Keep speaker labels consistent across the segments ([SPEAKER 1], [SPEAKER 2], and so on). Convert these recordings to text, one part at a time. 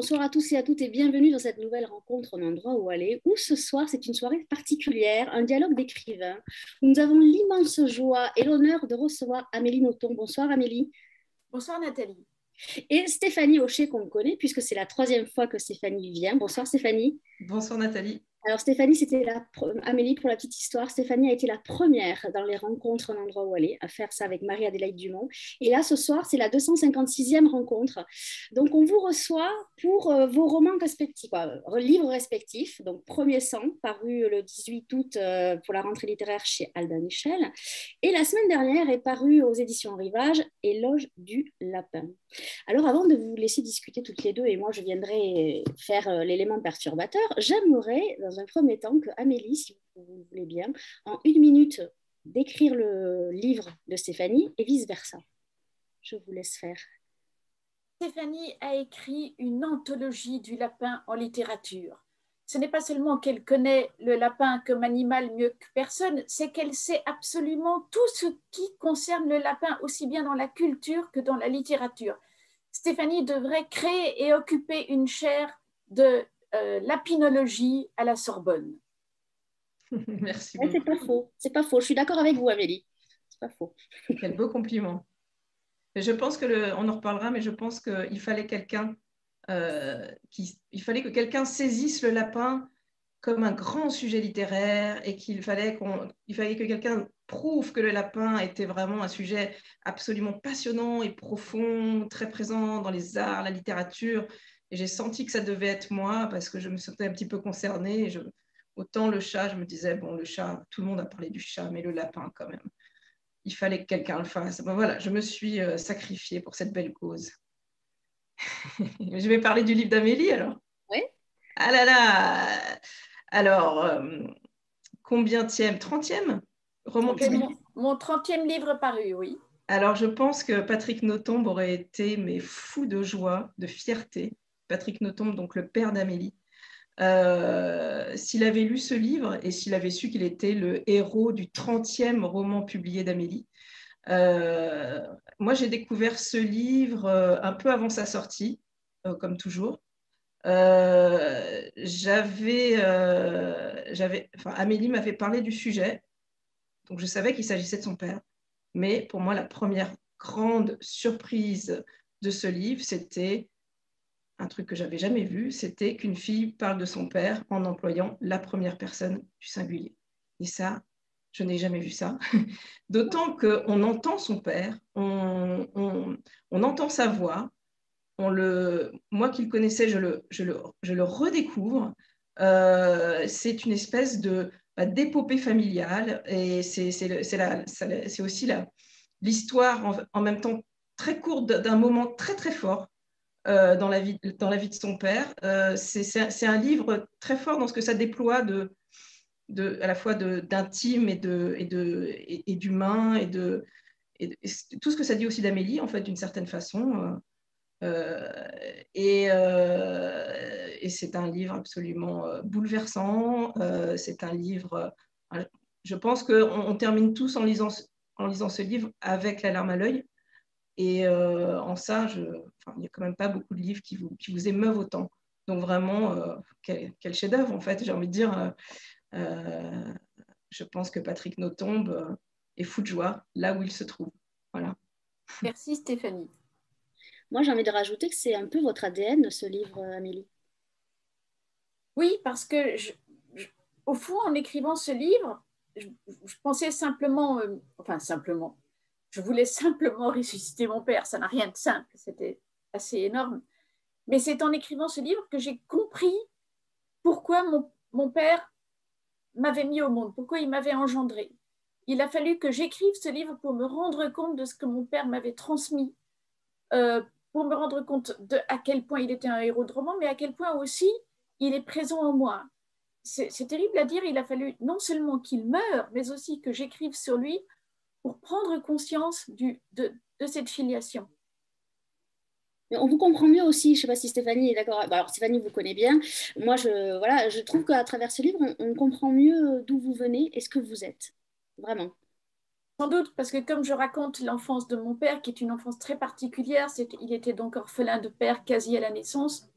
[SPEAKER 1] Bonsoir à tous et à toutes et bienvenue dans cette nouvelle rencontre en endroit où aller, où ce soir c'est une soirée particulière, un dialogue d'écrivains, où nous avons l'immense joie et l'honneur de recevoir Amélie Nothomb. Bonsoir Amélie.
[SPEAKER 2] Bonsoir Nathalie.
[SPEAKER 1] Et Stéphanie Hochet qu'on connaît puisque c'est la troisième fois que Stéphanie vient. Bonsoir Stéphanie.
[SPEAKER 3] Bonsoir Nathalie.
[SPEAKER 1] Alors Stéphanie, Amélie, pour la petite histoire, Stéphanie a été la première dans les rencontres en endroit où aller à faire ça avec Marie-Adélaïde Dumont. Et là, ce soir, c'est la 256e rencontre. Donc, on vous reçoit pour vos romans respectifs, livres respectifs. Donc, Premier sang, paru le 18 août pour la rentrée littéraire chez Albin Michel. Et la semaine dernière est paru aux éditions Rivage, Éloge du lapin. Alors, avant de vous laisser discuter toutes les deux, et moi, je viendrai faire l'élément perturbateur, j'aimerais, dans un premier temps, que Amélie, si vous voulez bien, en 1 minute, décrire le livre de Stéphanie et vice-versa. Je vous laisse faire.
[SPEAKER 2] Stéphanie a écrit une anthologie du lapin en littérature. Ce n'est pas seulement qu'elle connaît le lapin comme animal mieux que personne, c'est qu'elle sait absolument tout ce qui concerne le lapin, aussi bien dans la culture que dans la littérature. Stéphanie devrait créer et occuper une chaire de lapinologie à la Sorbonne.
[SPEAKER 3] Merci
[SPEAKER 1] beaucoup. C'est pas faux. Je suis d'accord avec vous, Amélie. C'est pas faux.
[SPEAKER 3] Quel beau compliment. Je pense on en reparlera, mais je pense qu'il fallait il fallait que quelqu'un saisisse le lapin comme un grand sujet littéraire et qu'il fallait que quelqu'un prouve que le lapin était vraiment un sujet absolument passionnant et profond, très présent dans les arts, la littérature. Et j'ai senti que ça devait être moi parce que je me sentais un petit peu concernée. Autant le chat, je me disais, bon, le chat, tout le monde a parlé du chat, mais le lapin quand même. Il fallait que quelqu'un le fasse. Ben voilà, je me suis sacrifiée pour cette belle cause. Je vais parler du livre d'Amélie alors.
[SPEAKER 1] Oui.
[SPEAKER 3] Ah là là. Alors, combienième? 30e roman publié?
[SPEAKER 2] Mon 30e livre paru, oui.
[SPEAKER 3] Alors, je pense que Patrick Nothomb aurait été fou de joie, de fierté. Patrick Nothomb, donc le père d'Amélie. S'il avait lu ce livre et s'il avait su qu'il était le héros du 30e roman publié d'Amélie. Moi, j'ai découvert ce livre un peu avant sa sortie, comme toujours. Amélie m'avait parlé du sujet, donc je savais qu'il s'agissait de son père. Mais pour moi, la première grande surprise de ce livre, c'était un truc que j'avais jamais vu, c'était qu'une fille parle de son père en employant la première personne du singulier. Et ça, je n'ai jamais vu ça. D'autant qu'on entend son père, on entend sa voix. Moi qui le connaissais, je le redécouvre. C'est une espèce d'épopée familiale et c'est aussi l'histoire en même temps très courte d'un moment très très fort dans la vie de son père. C'est un livre très fort dans ce que ça déploie à la fois d'intime et d'humain et tout ce que ça dit aussi d'Amélie, en fait, d'une certaine façon. Et c'est un livre absolument bouleversant. C'est un livre, je pense qu'on termine tous en lisant ce livre avec la larme à l'œil. Et en ça, il n'y a quand même pas beaucoup de livres qui vous émeuvent autant. Donc vraiment, quel chef-d'œuvre en fait, j'ai envie de dire. Je pense que Patrick Nothomb est fou de joie là où il se trouve. Voilà.
[SPEAKER 2] Merci Stéphanie.
[SPEAKER 1] Moi, j'ai envie de rajouter que c'est un peu votre ADN, ce livre, Amélie.
[SPEAKER 2] Oui, parce que au fond, en écrivant ce livre, je pensais simplement, je voulais simplement ressusciter mon père. Ça n'a rien de simple, c'était assez énorme. Mais c'est en écrivant ce livre que j'ai compris pourquoi mon père m'avait mis au monde, pourquoi il m'avait engendré. Il a fallu que j'écrive ce livre pour me rendre compte de ce que mon père m'avait transmis, pour me rendre compte à quel point il était un héros de roman, mais à quel point aussi il est présent en moi. C'est terrible à dire, il a fallu non seulement qu'il meure, mais aussi que j'écrive sur lui pour prendre conscience de cette filiation.
[SPEAKER 1] Mais on vous comprend mieux aussi, je ne sais pas si Stéphanie est d'accord. Alors Stéphanie, vous connaissez bien. Moi, je trouve qu'à travers ce livre, on comprend mieux d'où vous venez et ce que vous êtes. Vraiment.
[SPEAKER 2] Sans doute, parce que comme je raconte l'enfance de mon père, qui est une enfance très particulière, il était donc orphelin de père quasi à la naissance,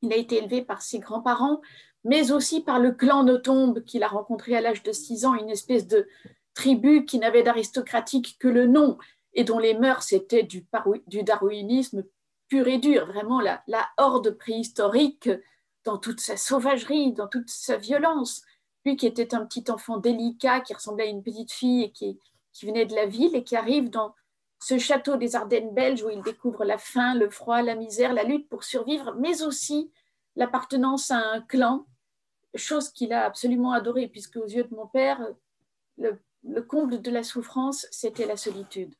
[SPEAKER 2] Il a été élevé par ses grands-parents, mais aussi par le clan Nothomb qu'il a rencontré à l'âge de 6 ans, une espèce de tribu qui n'avait d'aristocratique que le nom et dont les mœurs étaient du darwinisme pur et dur, vraiment la horde préhistorique dans toute sa sauvagerie, dans toute sa violence. Lui qui était un petit enfant délicat, qui ressemblait à une petite fille et qui venait de la ville et qui arrive dans ce château des Ardennes belges où il découvre la faim, le froid, la misère, la lutte pour survivre, mais aussi l'appartenance à un clan, chose qu'il a absolument adorée, puisque aux yeux de mon père, le comble de la souffrance, c'était la solitude.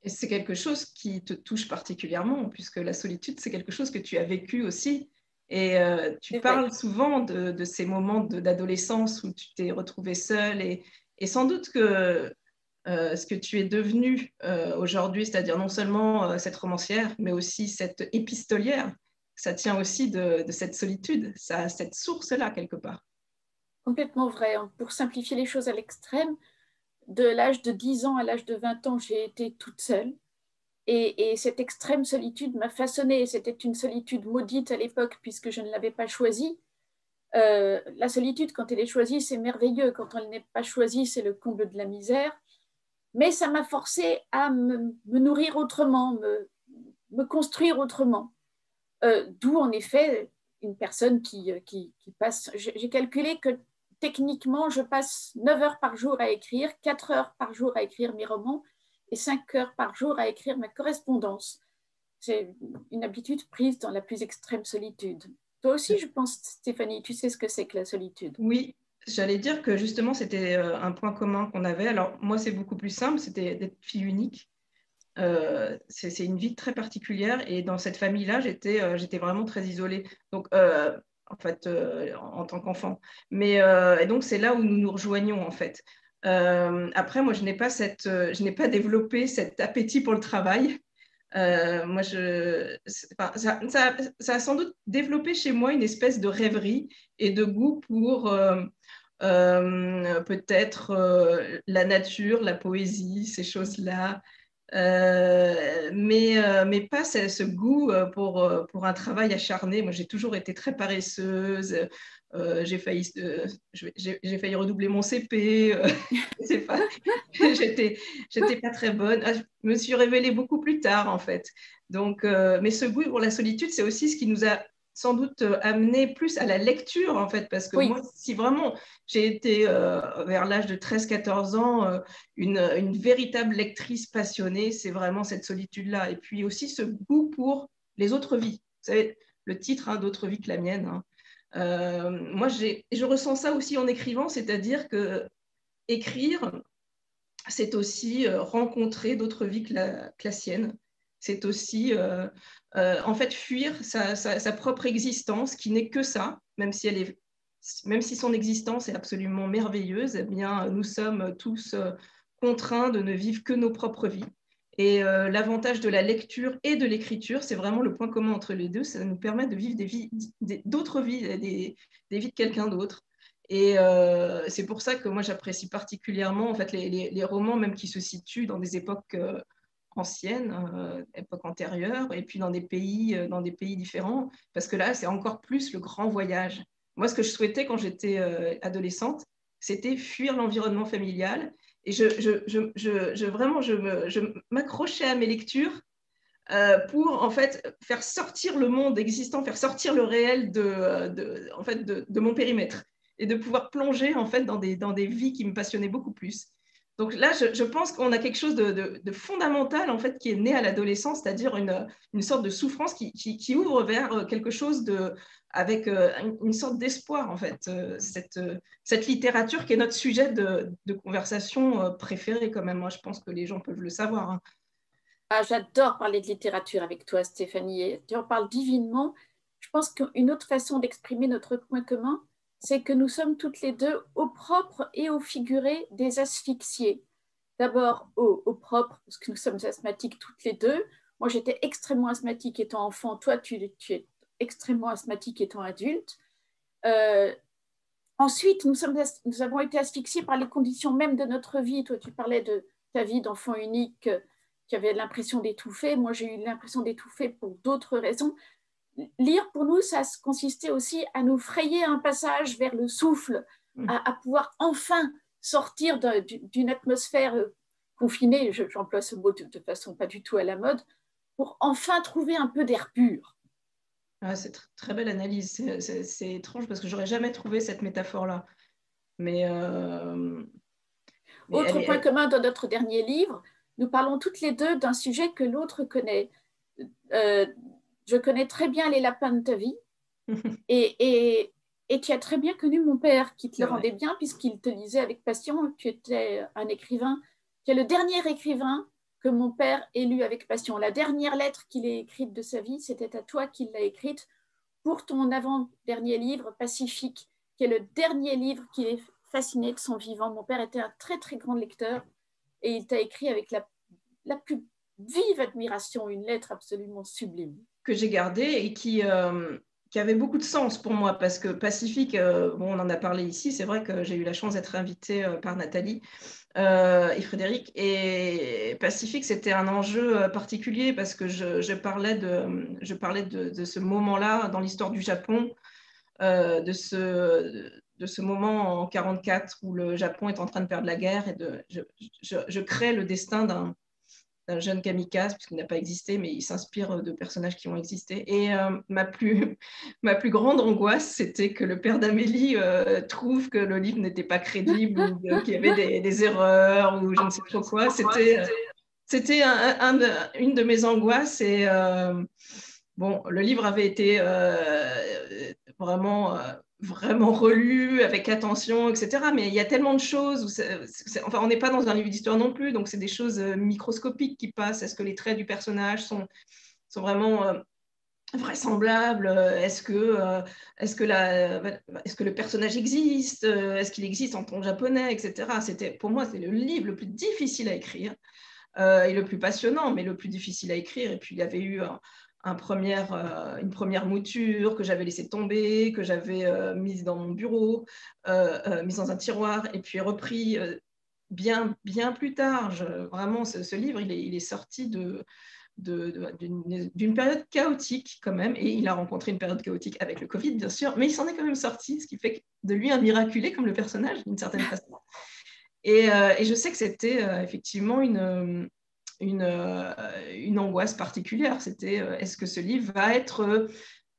[SPEAKER 3] Et c'est quelque chose qui te touche particulièrement, puisque la solitude, c'est quelque chose que tu as vécu aussi. Et tu parles souvent de ces moments d'adolescence où tu t'es retrouvée seule. Et sans doute que ce que tu es devenue aujourd'hui, c'est-à-dire non seulement cette romancière, mais aussi cette épistolière, ça tient aussi de cette solitude, ça, cette source-là quelque part.
[SPEAKER 2] Complètement vrai. Pour simplifier les choses à l'extrême, de l'âge de 10 ans à l'âge de 20 ans, j'ai été toute seule. Et cette extrême solitude m'a façonnée. C'était une solitude maudite à l'époque puisque je ne l'avais pas choisie. La solitude, quand elle est choisie, c'est merveilleux. Quand elle n'est pas choisie, c'est le comble de la misère. Mais ça m'a forcée à me nourrir autrement, me construire autrement. D'où, en effet, une personne qui passe... J'ai calculé que techniquement, je passe 9 heures par jour à écrire, 4 heures par jour à écrire mes romans et 5 heures par jour à écrire ma correspondance. C'est une habitude prise dans la plus extrême solitude. Toi aussi, je pense, Stéphanie, tu sais ce que c'est que la solitude.
[SPEAKER 3] Oui, j'allais dire que justement, c'était un point commun qu'on avait. Alors, moi, c'est beaucoup plus simple, c'était d'être fille unique. C'est une vie très particulière et dans cette famille-là, j'étais vraiment très isolée. Donc, en fait, en tant qu'enfant. Mais et donc, c'est là où nous nous rejoignons, en fait. Après, moi, je n'ai pas développé cet appétit pour le travail. Moi, ça a sans doute développé chez moi une espèce de rêverie et de goût pour peut-être la nature, la poésie, ces choses-là. Mais pas ce goût pour un travail acharné. Moi, j'ai toujours été très paresseuse. J'ai failli redoubler mon CP. C'est pas, j'étais pas très bonne. Ah, je me suis révélée beaucoup plus tard, en fait. Donc, mais ce goût pour la solitude, c'est aussi ce qui nous a sans doute amené plus à la lecture, en fait, parce que
[SPEAKER 2] Oui.
[SPEAKER 3] moi, si vraiment j'ai été vers l'âge de 13-14 ans une véritable lectrice passionnée, c'est vraiment cette solitude-là. Et puis aussi ce goût pour les autres vies. Vous savez, le titre, hein, d'autres vies que la mienne. Hein. Moi, je ressens ça aussi en écrivant, c'est-à-dire que écrire, c'est aussi rencontrer d'autres vies que la sienne. C'est aussi, en fait, fuir sa propre existence, qui n'est que ça, même si son existence est absolument merveilleuse, eh bien, nous sommes tous contraints de ne vivre que nos propres vies. Et l'avantage de la lecture et de l'écriture, c'est vraiment le point commun entre les deux, ça nous permet de vivre d'autres vies, des vies de quelqu'un d'autre. Et c'est pour ça que moi, j'apprécie particulièrement en fait, les romans, même qui se situent dans des époques anciennes, époques antérieures, et puis dans des pays différents, parce que là, c'est encore plus le grand voyage. Moi, ce que je souhaitais quand j'étais adolescente, c'était fuir l'environnement familial. Et vraiment, je m'accrochais à mes lectures pour en fait faire sortir le monde existant, faire sortir le réel en fait, de mon périmètre et de pouvoir plonger en fait dans des vies qui me passionnaient beaucoup plus. Donc là, je pense qu'on a quelque chose de fondamental en fait qui est né à l'adolescence, c'est-à-dire une sorte de souffrance qui ouvre vers quelque chose avec une sorte d'espoir en fait. Cette littérature qui est notre sujet de conversation préféré quand même. Moi, je pense que les gens peuvent le savoir. Hein.
[SPEAKER 2] Ah, j'adore parler de littérature avec toi, Stéphanie. Et tu en parles divinement. Je pense qu'une autre façon d'exprimer notre point commun, c'est que nous sommes toutes les deux au propre et au figuré des asphyxiés. D'abord au propre, parce que nous sommes asthmatiques toutes les deux. Moi, j'étais extrêmement asthmatique étant enfant. Toi, tu es extrêmement asthmatique étant adulte. Ensuite, nous avons été asphyxiés par les conditions même de notre vie. Toi, tu parlais de ta vie d'enfant unique, tu avais l'impression d'étouffer. Moi, j'ai eu l'impression d'étouffer pour d'autres raisons. lire pour nous, ça consistait aussi à nous frayer un passage vers le souffle, à pouvoir enfin sortir d'une atmosphère confinée, j'emploie ce mot de façon pas du tout à la mode, pour enfin trouver un peu d'air pur.
[SPEAKER 3] Ah, c'est très belle analyse. C'est étrange parce que j'aurais jamais trouvé cette métaphore-là. Mais
[SPEAKER 2] autre point commun dans notre dernier livre, nous parlons toutes les deux d'un sujet que l'autre connaît. Je connais très bien les lapins de ta vie et tu as très bien connu mon père qui te le rendait bien puisqu'il te lisait avec passion. Tu étais un écrivain. Tu es le dernier écrivain que mon père ait lu avec passion. La dernière lettre qu'il ait écrite de sa vie, c'était à toi qu'il l'a écrite pour ton avant-dernier livre, Pacifique, qui est le dernier livre qui est fasciné de son vivant. Mon père était un très, très grand lecteur et il t'a écrit avec la plus vive admiration, une lettre absolument sublime.
[SPEAKER 3] Que j'ai gardée et qui avait beaucoup de sens pour moi parce que Pacifique, bon, on en a parlé ici, c'est vrai que j'ai eu la chance d'être invitée par Nathalie et Frédéric. Et Pacifique, c'était un enjeu particulier parce que je parlais de ce moment-là dans l'histoire du Japon, de ce moment en 1944 où le Japon est en train de perdre la guerre et je crée le destin d'un jeune kamikaze, puisqu'il n'a pas existé, mais il s'inspire de personnages qui ont existé. Et ma plus grande angoisse, c'était que le père d'Amélie trouve que le livre n'était pas crédible, ou qu'il y avait des erreurs, ou je ne sais trop quoi. C'était une de mes angoisses. Et bon, le livre avait été vraiment relu avec attention, etc. Mais il y a tellement de choses. Enfin, on n'est pas dans un livre d'histoire non plus, donc c'est des choses microscopiques qui passent. Est-ce que les traits du personnage sont vraiment vraisemblables? Est-ce que le personnage existe? Est-ce qu'il existe en ton japonais, etc. Pour moi, c'est le livre le plus difficile à écrire et le plus passionnant, mais le plus difficile à écrire. Et puis, il y avait eu une première mouture que j'avais laissée tomber, que j'avais mise dans mon bureau, mise dans un tiroir, et puis repris bien plus tard. Vraiment, ce livre, il est sorti d'une période chaotique quand même, et il a rencontré une période chaotique avec le Covid, bien sûr, mais il s'en est quand même sorti, ce qui fait de lui un miraculé comme le personnage, d'une certaine façon. Et je sais que c'était effectivement une angoisse particulière. C'était est-ce que ce livre va être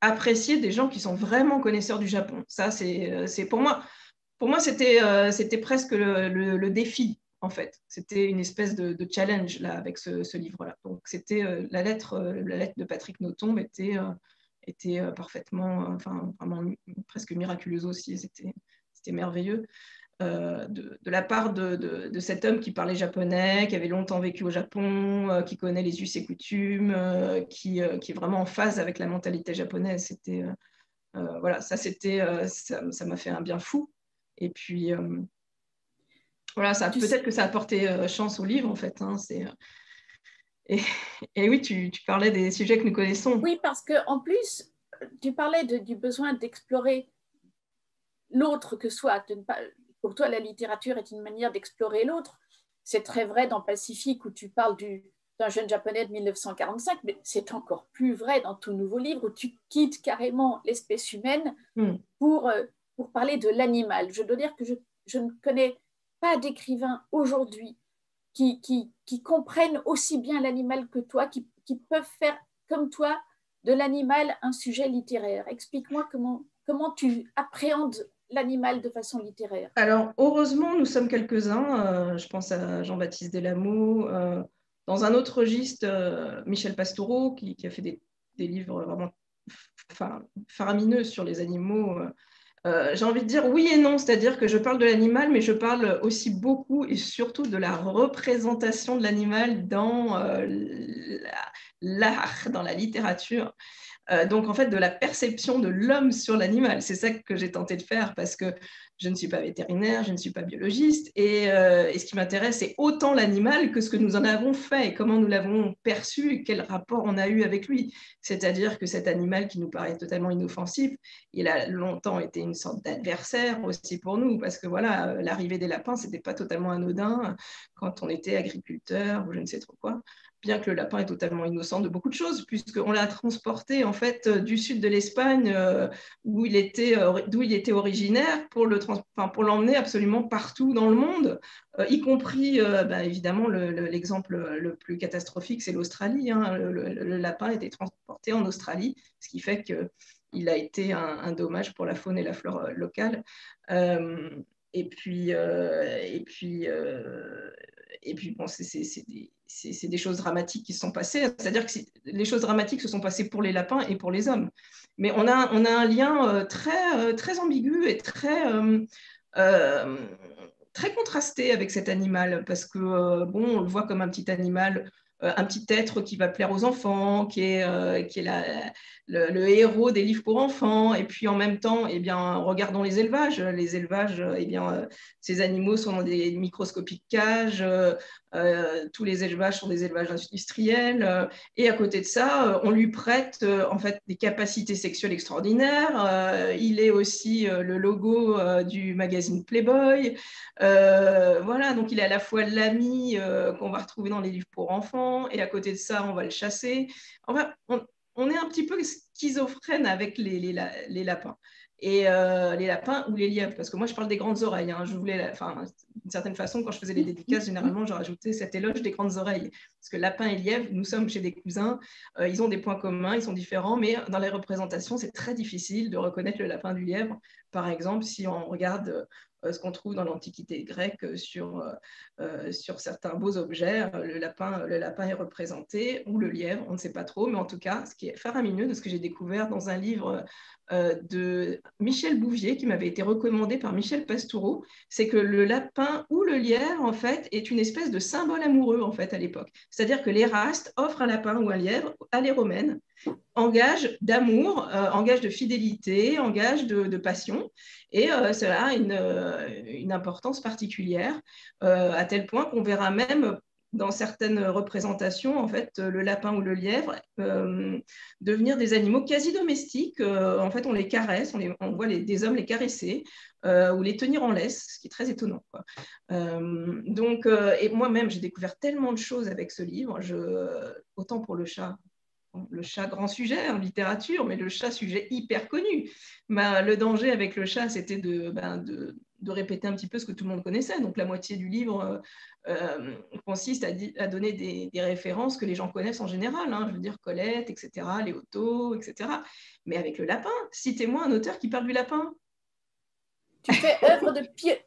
[SPEAKER 3] apprécié des gens qui sont vraiment connaisseurs du Japon? Ça, c'est pour moi c'était presque le défi, en fait. C'était une espèce de challenge là, avec ce livre-là. Donc, c'était la lettre de Patrick Nothomb était parfaitement, enfin, vraiment presque miraculeuse aussi. C'était merveilleux. De la part de cet homme qui parlait japonais, qui avait longtemps vécu au Japon, qui connaît les us et coutumes, qui est vraiment en phase avec la mentalité japonaise. C'était voilà, ça m'a fait un bien fou. Et puis voilà, peut-être que ça a porté chance au livre en fait. Hein, et oui, tu parlais des sujets que nous connaissons.
[SPEAKER 2] Oui, parce qu'en plus, tu parlais du besoin d'explorer l'autre que soit. Pour toi, la littérature est une manière d'explorer l'autre. C'est très vrai dans Pacifique où tu parles d'un jeune japonais de 1945, mais c'est encore plus vrai dans ton nouveau livre où tu quittes carrément l'espèce humaine pour parler de l'animal. Je dois dire que je ne connais pas d'écrivains aujourd'hui qui comprennent aussi bien l'animal que toi, qui peuvent faire comme toi de l'animal un sujet littéraire. Explique-moi comment tu appréhendes l'animal de façon littéraire.
[SPEAKER 3] Alors, heureusement, nous sommes quelques-uns. Je pense à Jean-Baptiste Delamot. Dans un autre registre, Michel Pastoureau, qui a fait des livres vraiment faramineux sur les animaux. J'ai envie de dire oui et non, c'est-à-dire que je parle de l'animal, mais je parle aussi beaucoup et surtout de la représentation de l'animal dans l'art, dans la littérature. Donc, en fait, de la perception de l'homme sur l'animal. C'est ça que j'ai tenté de faire parce que je ne suis pas vétérinaire, je ne suis pas biologiste. Et ce qui m'intéresse, c'est autant l'animal que ce que nous en avons fait et comment nous l'avons perçu et quel rapport on a eu avec lui. C'est-à-dire que cet animal qui nous paraît totalement inoffensif, il a longtemps été une sorte d'adversaire aussi pour nous parce que voilà, l'arrivée des lapins, ce n'était pas totalement anodin quand on était agriculteur ou je ne sais trop quoi. bien que le lapin est totalement innocent de beaucoup de choses, puisqu'on l'a transporté en fait du sud de l'Espagne, d'où il était originaire, pour l'emmener absolument partout dans le monde, y compris, évidemment, l'exemple le plus catastrophique, c'est l'Australie. Hein. Le lapin a été transporté en Australie, ce qui fait qu'il a été un dommage pour la faune et la flore locale. Et puis, bon, c'est des choses dramatiques qui se sont passées. C'est-à-dire que les choses dramatiques se sont passées pour les lapins et pour les hommes. Mais on a un lien très ambigu et très contrasté avec cet animal, parce que, on le voit comme un petit animal, un petit être qui va plaire aux enfants, qui est le héros des livres pour enfants. Et puis en même temps, regardons les élevages. Les élevages, ces animaux sont dans des microscopiques cages. Tous les élevages sont des élevages industriels. Et à côté de ça, on lui prête en fait des capacités sexuelles extraordinaires. Il est aussi le logo du magazine Playboy. Voilà, donc il est à la fois l'ami qu'on va retrouver dans les livres pour enfants, et à côté de ça, on va le chasser. Enfin, on est un petit peu schizophrène avec les lapins. Et les lapins ou les lièvres, parce que moi je parle des grandes oreilles. Hein. D'une certaine façon, quand je faisais les dédicaces, généralement je rajoutais cet éloge des grandes oreilles. Parce que lapin et lièvre, nous sommes chez des cousins, ils ont des points communs, ils sont différents, mais dans les représentations, c'est très difficile de reconnaître le lapin du lièvre. Par exemple, si on regarde ce qu'on trouve dans l'Antiquité grecque sur certains beaux objets, le lapin est représenté, ou le lièvre, on ne sait pas trop, mais en tout cas, ce qui est faramineux de ce que j'ai découvert dans un livre de Michel Bouvier, qui m'avait été recommandé par Michel Pastoureau, c'est que le lapin ou le lièvre, en fait, est une espèce de symbole amoureux, en fait, à l'époque. C'est-à-dire que l'Éraste offre un lapin ou un lièvre à les Romaines, en gage d'amour, en gage de fidélité, en gage de passion. Et cela a une importance particulière, à tel point qu'on verra même dans certaines représentations, en fait, le lapin ou le lièvre devenir des animaux quasi domestiques. En fait, on les caresse, on voit des hommes les caresser ou les tenir en laisse, ce qui est très étonnant. Quoi. Et moi-même, j'ai découvert tellement de choses avec ce livre, autant pour le chat, grand sujet en littérature, mais le chat, sujet hyper connu. Le danger avec le chat, c'était de répéter un petit peu ce que tout le monde connaissait. Donc la moitié du livre consiste à donner des références que les gens connaissent en général. Hein. Je veux dire Colette, etc., Léoto, etc. Mais avec le lapin, citez-moi un auteur qui parle du lapin.
[SPEAKER 2] Tu fais œuvre de tu es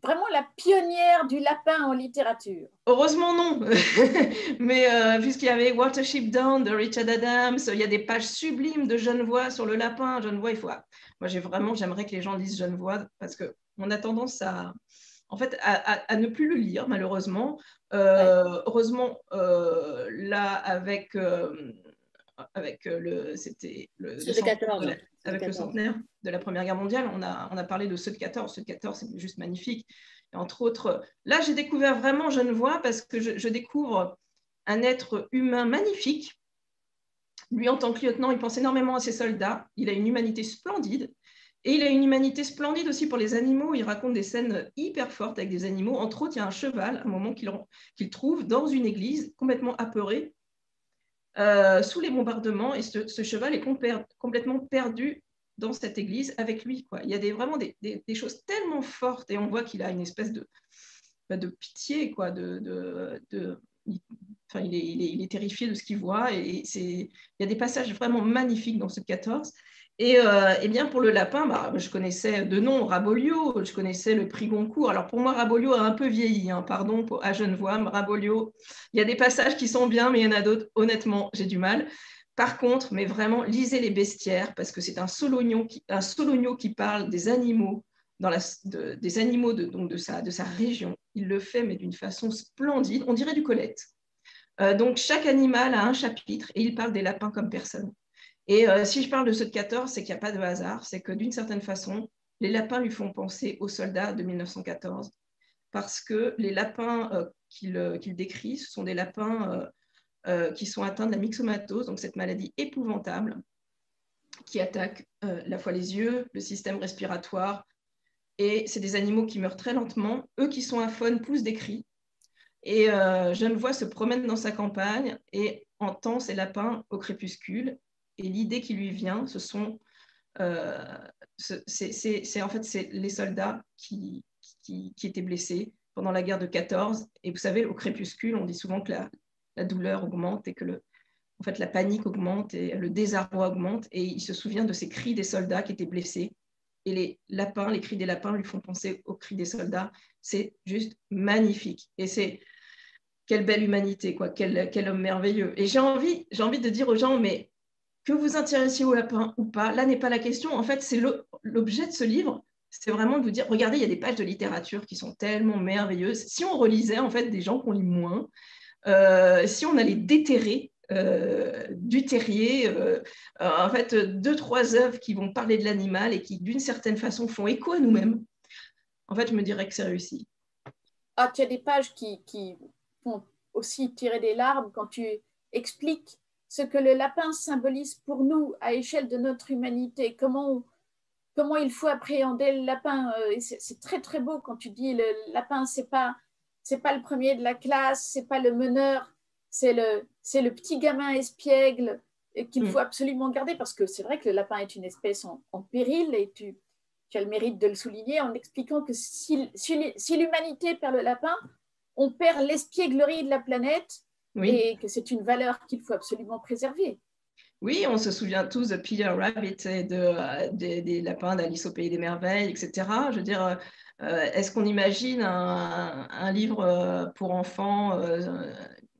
[SPEAKER 2] vraiment la pionnière du lapin en littérature.
[SPEAKER 3] Heureusement non, mais puisqu'il y avait Watership Down de Richard Adams, il y a des pages sublimes de Genevois sur le lapin. Genevois, moi j'aimerais que les gens lisent Genevois, parce qu'on a tendance à ne plus le lire, malheureusement. Heureusement, là, avec le centenaire de la Première Guerre mondiale, on a parlé de ceux de 14. Ceux de 14, c'est juste magnifique. Et entre autres, là, j'ai découvert vraiment Genevois, parce que je découvre un être humain magnifique. Lui, en tant que lieutenant, il pense énormément à ses soldats. Il a une humanité splendide. Et il a une humanité splendide aussi pour les animaux. Il raconte des scènes hyper fortes avec des animaux. Entre autres, il y a un cheval, à un moment, qu'il trouve dans une église, complètement apeuré, sous les bombardements. Et ce cheval est complètement perdu dans cette église avec lui. Quoi. Il y a vraiment des choses tellement fortes, et on voit qu'il a une espèce de pitié, quoi, il est terrifié de ce qu'il voit, et il y a des passages vraiment magnifiques dans ce 14. Et bien pour le lapin, je connaissais de nom Raboliau, je connaissais le prix Goncourt. Alors pour moi, Raboliau a un peu vieilli, hein, pardon à Genevois, Raboliau, il y a des passages qui sont bien, mais il y en a d'autres, honnêtement, j'ai du mal. Par contre, mais vraiment, lisez Les Bestiaires, parce que c'est un Solognon qui parle des animaux, des animaux de sa région. Il le fait, mais d'une façon splendide, on dirait du Colette. Donc chaque animal a un chapitre, et il parle des lapins comme personne. Et si je parle de ceux de 14, c'est qu'il n'y a pas de hasard, c'est que d'une certaine façon, les lapins lui font penser aux soldats de 1914, parce que les lapins qu'il décrit, ce sont des lapins qui sont atteints de la myxomatose, donc cette maladie épouvantable qui attaque à la fois les yeux, le système respiratoire, et c'est des animaux qui meurent très lentement. Eux qui sont aphones poussent des cris. Et Genevois se promène dans sa campagne et entend ces lapins au crépuscule. Et l'idée qui lui vient, c'est en fait c'est les soldats qui étaient blessés pendant la guerre de 14. Et vous savez, au crépuscule, on dit souvent que la douleur augmente et que en fait, la panique augmente et le désarroi augmente. Et il se souvient de ces cris des soldats qui étaient blessés. Et les cris des lapins lui font penser aux cris des soldats. C'est juste magnifique. Et c'est quelle belle humanité, quoi. Quel homme merveilleux. Et j'ai envie de dire aux gens, mais que vous intéressiez aux lapins ou pas, là n'est pas la question. En fait, c'est l'objet de ce livre, c'est vraiment de vous dire, regardez, il y a des pages de littérature qui sont tellement merveilleuses. Si on relisait, en fait, des gens qu'on lit moins, si on allait déterrer du terrier, en fait, 2-3 œuvres qui vont parler de l'animal et qui, d'une certaine façon, font écho à nous-mêmes, en fait, je me dirais que c'est réussi.
[SPEAKER 2] Ah, tu as des pages qui font aussi tirer des larmes quand tu expliques ce que le lapin symbolise pour nous à l'échelle de notre humanité, comment il faut appréhender le lapin. C'est très, très beau quand tu dis le lapin, c'est pas le premier de la classe, c'est pas le meneur, c'est le petit gamin espiègle qu'il faut absolument garder, parce que c'est vrai que le lapin est une espèce en péril, et tu as le mérite de le souligner en expliquant que si l'humanité perd le lapin, on perd l'espièglerie de la planète,
[SPEAKER 3] oui.
[SPEAKER 2] Et que c'est une valeur qu'il faut absolument préserver.
[SPEAKER 3] Oui, on se souvient tous de Peter Rabbit et des lapins d'Alice au Pays des Merveilles, etc. Je veux dire, est-ce qu'on imagine un livre pour enfants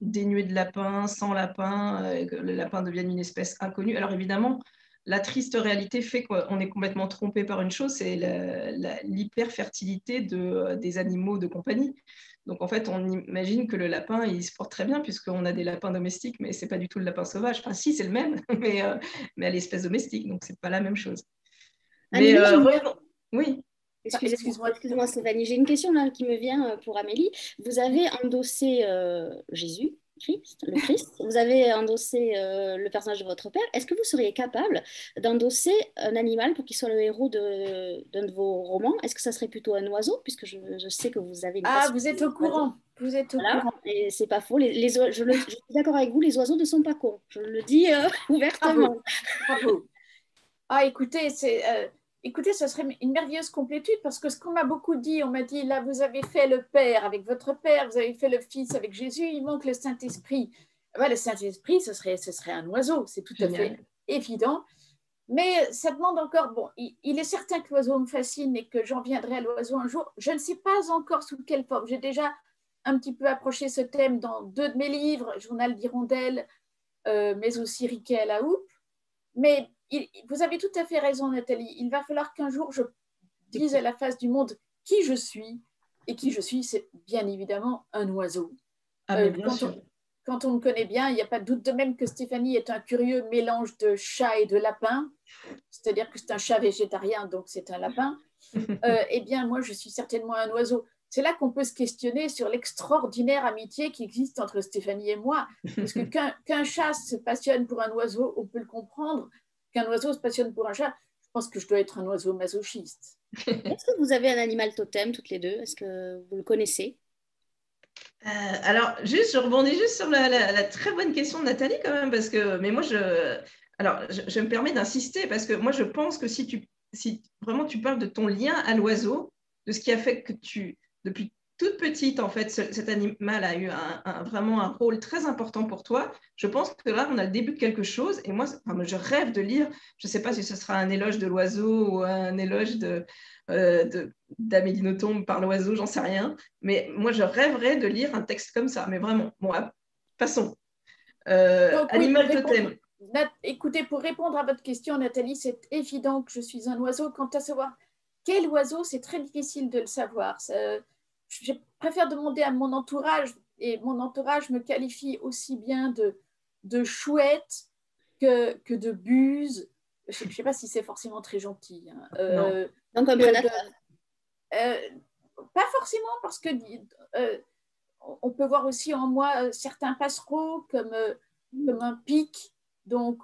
[SPEAKER 3] dénué de lapins, sans lapins, que le lapin devienne une espèce inconnue? Alors évidemment, la triste réalité fait qu'on est complètement trompé par une chose, c'est l'hyperfertilité des animaux de compagnie. Donc, en fait, on imagine que le lapin, il se porte très bien puisqu'on a des lapins domestiques, mais ce n'est pas du tout le lapin sauvage. Enfin, si, c'est le même, mais à l'espèce domestique, donc ce n'est pas la même chose.
[SPEAKER 1] Amélie,
[SPEAKER 3] oui.
[SPEAKER 1] Excuse-moi, Stéphanie, j'ai une question là qui me vient pour Amélie. Vous avez endossé Jésus, le Christ, vous avez endossé le personnage de votre père. Est-ce que vous seriez capable d'endosser un animal pour qu'il soit le héros d'un de vos romans? Est-ce que ça serait plutôt un oiseau, puisque je sais que vous avez une passion.
[SPEAKER 2] Vous êtes au courant. Vous êtes au courant.
[SPEAKER 1] Et c'est pas faux. Je suis d'accord avec vous, les oiseaux ne sont pas cons. Je le dis ouvertement.
[SPEAKER 2] Bravo. Écoutez, ce serait une merveilleuse complétude, parce que ce qu'on m'a beaucoup dit, on m'a dit, là, vous avez fait le Père avec votre Père, vous avez fait le Fils avec Jésus, il manque le Saint-Esprit. Le Saint-Esprit, ce serait un oiseau, c'est tout à fait évident. Mais ça demande encore, il est certain que l'oiseau me fascine et que j'en viendrai à l'oiseau un jour. Je ne sais pas encore sous quelle forme. J'ai déjà un petit peu approché ce thème dans 2 de mes livres, Journal d'Hirondelle, mais aussi Riquet à la houppe. Mais vous avez tout à fait raison, Nathalie. Il va falloir qu'un jour je dise à la face du monde qui je suis. Et qui je suis, c'est bien évidemment un oiseau. Quand on me connaît bien, il n'y a pas de doute, de même que Stéphanie est un curieux mélange de chat et de lapin. C'est-à-dire que c'est un chat végétarien, donc c'est un lapin. Eh bien, moi, je suis certainement un oiseau. C'est là qu'on peut se questionner sur l'extraordinaire amitié qui existe entre Stéphanie et moi. Parce que qu'un chat se passionne pour un oiseau, on peut le comprendre. Qu'un oiseau se passionne pour un chat, je pense que je dois être un oiseau masochiste.
[SPEAKER 1] Est-ce que vous avez un animal totem, toutes les deux? Est-ce que vous le connaissez?
[SPEAKER 3] Alors, je rebondis juste sur la très bonne question de Nathalie quand même, parce que, mais moi, je me permets d'insister, parce que moi, je pense que si vraiment tu parles de ton lien à l'oiseau, de ce qui a fait que depuis toute petite, en fait, cet animal a eu vraiment un rôle très important pour toi, je pense que là, on a le début de quelque chose, et moi, je rêve de lire, je ne sais pas si ce sera un éloge de l'oiseau ou un éloge d'Amélie Nothomb par l'oiseau, j'en sais rien. Mais moi, je rêverais de lire un texte comme ça. Mais vraiment, bon, passons. Animal totem.
[SPEAKER 2] Écoutez, pour répondre à votre question, Nathalie, c'est évident que je suis un oiseau. Quant à savoir quel oiseau, c'est très difficile de le savoir. Je préfère demander à mon entourage, et mon entourage me qualifie aussi bien de chouette que de buse. Je ne sais pas si c'est forcément très gentil.
[SPEAKER 1] Non. Donc un prédateur.
[SPEAKER 2] Pas forcément, parce que on peut voir aussi en moi certains passereaux comme un pic. Donc,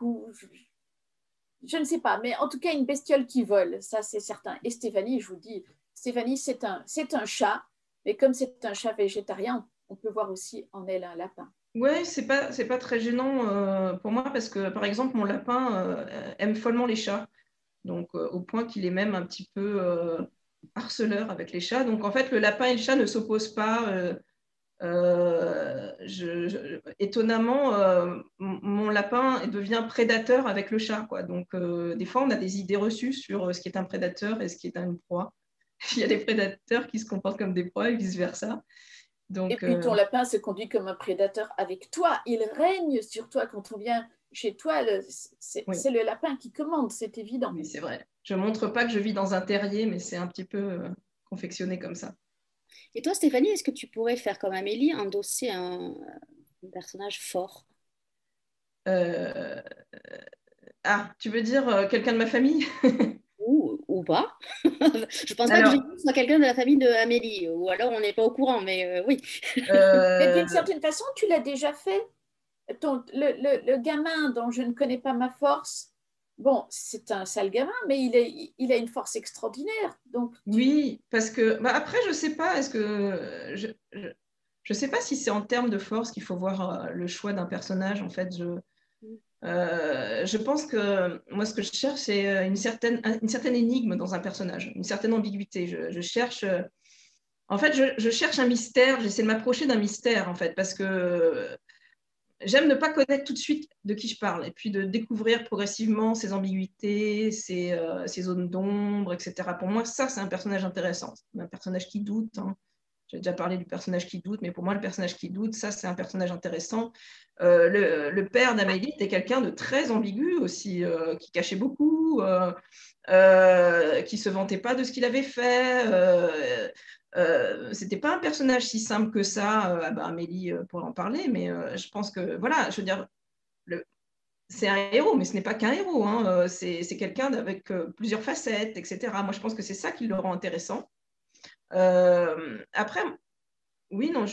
[SPEAKER 2] je ne sais pas, mais en tout cas, une bestiole qui vole, ça c'est certain. Et Stéphanie, je vous dis, Stéphanie, c'est un chat, mais comme c'est un chat végétarien, on peut voir aussi en elle un lapin.
[SPEAKER 3] Ouais, c'est pas très gênant pour moi parce que, par exemple, mon lapin aime follement les chats. Donc, au point qu'il est même un petit peu harceleur avec les chats. Donc, en fait, le lapin et le chat ne s'opposent pas. Étonnamment, mon lapin devient prédateur avec le chat, quoi. Donc, des fois, on a des idées reçues sur ce qui est un prédateur et ce qui est une proie. Il y a des prédateurs qui se comportent comme des proies et vice-versa. Donc,
[SPEAKER 2] et puis ton lapin se conduit comme un prédateur avec toi. Il règne sur toi quand on vient chez toi. C'est
[SPEAKER 3] oui.
[SPEAKER 2] le lapin qui commande, c'est évident.
[SPEAKER 3] Oui, c'est vrai. Je ne montre pas que je vis dans un terrier, mais c'est un petit peu confectionné comme ça.
[SPEAKER 1] Et toi, Stéphanie, est-ce que tu pourrais faire comme Amélie, endosser un personnage fort?
[SPEAKER 3] Euh, Ah, tu veux dire quelqu'un de ma famille?
[SPEAKER 1] Ou pas? Je pense pas que
[SPEAKER 3] Alors,
[SPEAKER 1] Gilles soit quelqu'un de la famille de Amélie, ou alors on n'est pas au courant, mais oui.
[SPEAKER 2] Mais
[SPEAKER 3] euh,
[SPEAKER 2] d'une certaine façon, tu l'as déjà fait. Le gamin dont je ne connais pas ma force, bon, c'est un sale gamin, mais il a une force extraordinaire. Donc,
[SPEAKER 3] oui, parce que bah, après, je sais pas, est-ce que je sais pas si c'est en termes de force qu'il faut voir le choix d'un personnage. En fait, je pense que moi, ce que je cherche, c'est une certaine énigme dans un personnage, une certaine ambiguïté. Je cherche, en fait, je cherche un mystère. J'essaie de m'approcher d'un mystère, en fait, parce que j'aime ne pas connaître tout de suite de qui je parle et puis de découvrir progressivement ses ambiguïtés, ses zones d'ombre, etc. Pour moi, ça, c'est un personnage intéressant. Un personnage qui doute. Hein. J'ai déjà parlé du personnage qui doute, mais pour moi, le personnage qui doute, ça, c'est un personnage intéressant. Le père d'Amélie était quelqu'un de très ambigu aussi, qui cachait beaucoup, qui se vantait pas de ce qu'il avait fait. C'était pas un personnage si simple que ça. Amélie pourrait en parler, mais je pense que voilà, je veux dire, c'est un héros, mais ce n'est pas qu'un héros. Hein. C'est quelqu'un avec plusieurs facettes, etc. Moi, je pense que c'est ça qui le rend intéressant. Après, oui, non,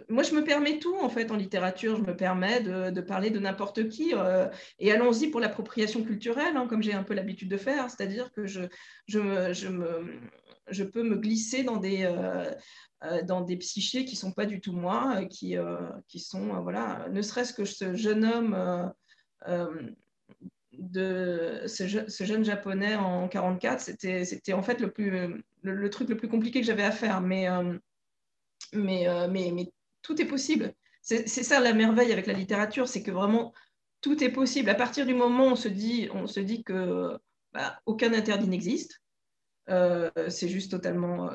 [SPEAKER 3] moi, je me permets tout, en fait, en littérature. Je me permets de parler de n'importe qui. Et allons-y pour l'appropriation culturelle, hein, comme j'ai un peu l'habitude de faire. C'est-à-dire que je peux me glisser dans des psychés qui ne sont pas du tout moi, qui sont, voilà, ne serait-ce que ce jeune homme, ce jeune japonais en 1944, c'était en fait le truc le plus compliqué que j'avais à faire. Mais tout est possible. C'est ça la merveille avec la littérature, c'est que vraiment tout est possible. À partir du moment où on se dit que aucun interdit n'existe, c'est juste totalement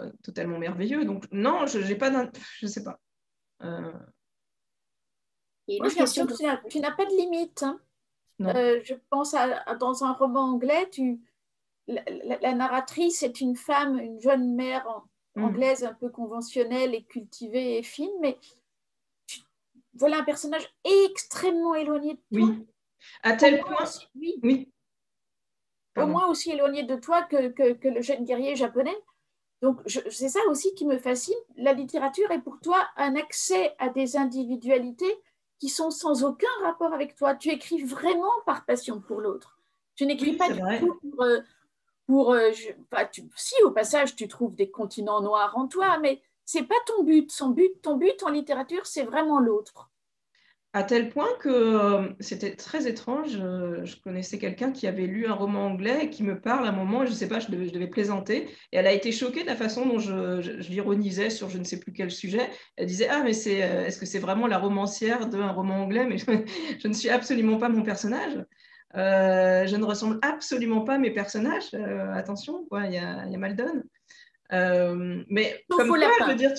[SPEAKER 3] merveilleux. Donc non, je sais pas. Euh,
[SPEAKER 1] Et une
[SPEAKER 2] moi,
[SPEAKER 1] autre
[SPEAKER 2] j'ai
[SPEAKER 1] question
[SPEAKER 2] l'impression que
[SPEAKER 1] pour...
[SPEAKER 2] tu n'as pas de limite. Hein.
[SPEAKER 3] non.
[SPEAKER 2] Je pense dans un roman anglais, la narratrice est une femme, une jeune mère
[SPEAKER 3] Mm.
[SPEAKER 2] anglaise un peu conventionnelle et cultivée et fine, mais voilà un personnage extrêmement éloigné de toi,
[SPEAKER 3] Oui. À
[SPEAKER 2] au
[SPEAKER 3] tel
[SPEAKER 2] moins
[SPEAKER 3] point.
[SPEAKER 2] aussi, oui,
[SPEAKER 3] Oui.
[SPEAKER 2] au
[SPEAKER 3] Pardon.
[SPEAKER 2] moins aussi éloigné de toi que le jeune guerrier japonais. Donc, c'est ça aussi qui me fascine. La littérature est pour toi un accès à des individualités qui sont sans aucun rapport avec toi. Tu écris vraiment par passion pour l'autre. Tu n'écris
[SPEAKER 3] Oui,
[SPEAKER 2] pas
[SPEAKER 3] c'est
[SPEAKER 2] du
[SPEAKER 3] vrai.
[SPEAKER 2] tout si au passage tu trouves des continents noirs en toi, mais c'est pas ton but. Ton but en littérature, c'est vraiment l'autre.
[SPEAKER 3] À tel point que c'était très étrange. Je connaissais quelqu'un qui avait lu un roman anglais et qui me parle à un moment, je ne sais pas, je devais plaisanter, et elle a été choquée de la façon dont je l'ironisais sur je ne sais plus quel sujet. Elle disait, ah, mais est-ce que c'est vraiment la romancière d'un roman anglais? Mais je ne suis absolument pas mon personnage. Je ne ressemble absolument pas à mes personnages. Attention, quoi, il y a mal donne. Mais
[SPEAKER 2] Sauf au
[SPEAKER 3] comme quoi, je veux
[SPEAKER 2] lapin.
[SPEAKER 3] dire,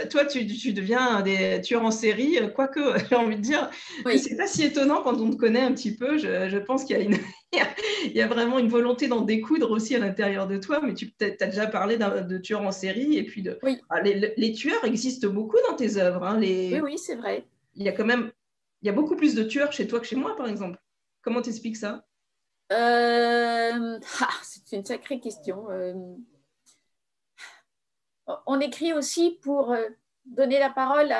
[SPEAKER 3] toi, tu deviens des tueurs en série, quoique, j'ai envie de dire,
[SPEAKER 2] Oui.
[SPEAKER 3] c'est pas si étonnant quand on te connaît un petit peu. Je pense qu'il y a il y a vraiment une volonté d'en découdre aussi à l'intérieur de toi, mais tu as déjà parlé de tueurs en série, et puis
[SPEAKER 2] Oui,
[SPEAKER 3] les tueurs existent beaucoup dans tes œuvres. Hein,
[SPEAKER 2] oui, oui, c'est vrai.
[SPEAKER 3] il y a quand même, il y a beaucoup plus de tueurs chez toi que chez moi, par exemple. Comment t'expliques ça?
[SPEAKER 2] C'est une sacrée question. On écrit aussi pour donner la parole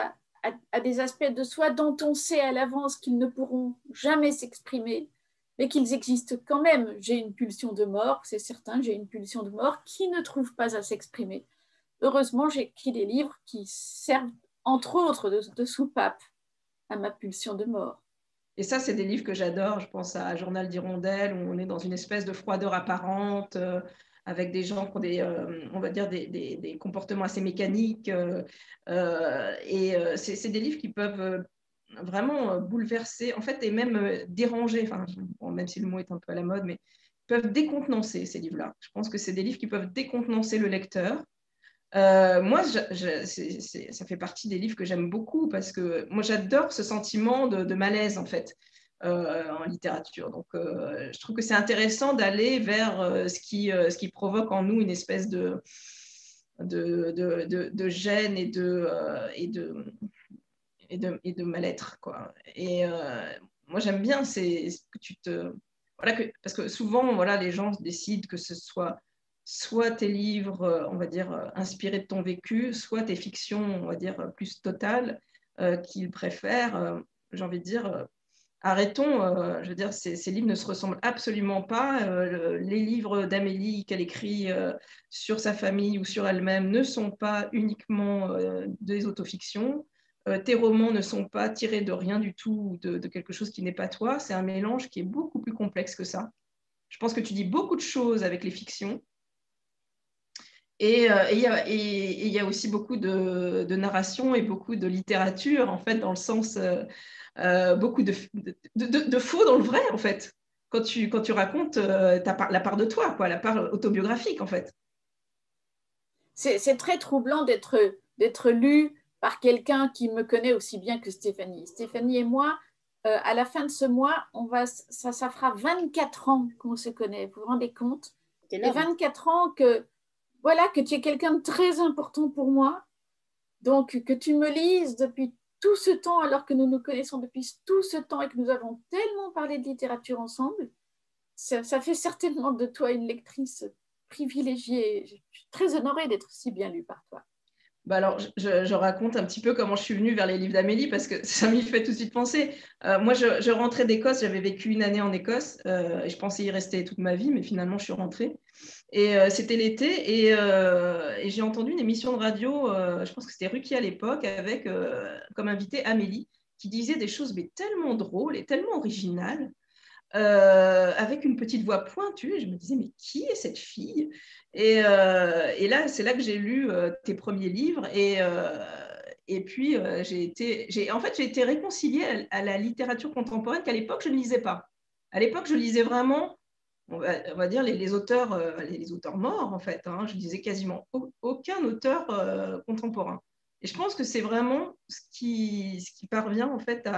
[SPEAKER 2] à des aspects de soi dont on sait à l'avance qu'ils ne pourront jamais s'exprimer, mais qu'ils existent quand même. J'ai une pulsion de mort, c'est certain, j'ai une pulsion de mort qui ne trouve pas à s'exprimer. Heureusement, j'écris des livres qui servent entre autres, de soupape à ma pulsion de mort.
[SPEAKER 3] Et ça, c'est des livres que j'adore. Je pense à Journal d'Hirondelle, où on est dans une espèce de froideur apparente, avec des gens qui ont on va dire des comportements assez mécaniques. C'est des livres qui peuvent vraiment bouleverser, en fait, et même déranger, enfin, bon, même si le mot est un peu à la mode, mais peuvent décontenancer ces livres-là. Je pense que c'est des livres qui peuvent décontenancer le lecteur. Moi, ça fait partie des livres que j'aime beaucoup parce que moi, j'adore ce sentiment de malaise, en fait, en littérature. Donc, je trouve que c'est intéressant d'aller vers ce qui provoque en nous une espèce de gêne et de mal-être, quoi. Et moi, j'aime bien que tu te... Voilà, parce que souvent, voilà, les gens décident que ce soit tes livres, on va dire, inspirés de ton vécu, soit tes fictions, on va dire, plus totales, qu'ils préfèrent. J'ai envie de dire, arrêtons, je veux dire, ces livres ne se ressemblent absolument pas. Les livres d'Amélie qu'elle écrit sur sa famille ou sur elle-même ne sont pas uniquement des autofictions. Tes romans ne sont pas tirés de rien du tout, de quelque chose qui n'est pas toi. C'est un mélange qui est beaucoup plus complexe que ça. Je pense que tu dis beaucoup de choses avec les fictions. Et il y a aussi beaucoup de narration et beaucoup de littérature, en fait, dans le sens, beaucoup de faux dans le vrai, en fait, quand tu racontes la part de toi, quoi, la part autobiographique, en fait.
[SPEAKER 2] C'est très troublant d'être lu par quelqu'un qui me connaît aussi bien que Stéphanie. Stéphanie et moi, à la fin de ce mois, ça fera 24 ans qu'on se connaît. Vous vous rendez compte? Et 24 ans que tu es quelqu'un de très important pour moi. Donc, que tu me lises depuis tout ce temps, alors que nous nous connaissons depuis tout ce temps et que nous avons tellement parlé de littérature ensemble, ça fait certainement de toi une lectrice privilégiée. Je suis très honorée d'être si bien lue par toi.
[SPEAKER 3] Bah alors, je raconte un petit peu comment je suis venue vers les livres d'Amélie parce que ça m'y fait tout de suite penser. Moi, je rentrais d'Écosse, j'avais vécu une année en Écosse et je pensais y rester toute ma vie, mais finalement, je suis rentrée. Et c'était l'été et j'ai entendu une émission de radio, je pense que c'était Ruquier à l'époque, avec comme invité Amélie, qui disait des choses mais tellement drôles et tellement originales. Avec une petite voix pointue, et je me disais, mais qui est cette fille? Et là, c'est là que j'ai lu tes premiers livres, et puis j'ai été réconciliée à la littérature contemporaine qu'à l'époque, je ne lisais pas. À l'époque, je lisais vraiment, on va dire, les auteurs morts, en fait. Hein. Je lisais quasiment aucun auteur contemporain. Et je pense que c'est vraiment ce qui parvient, en fait,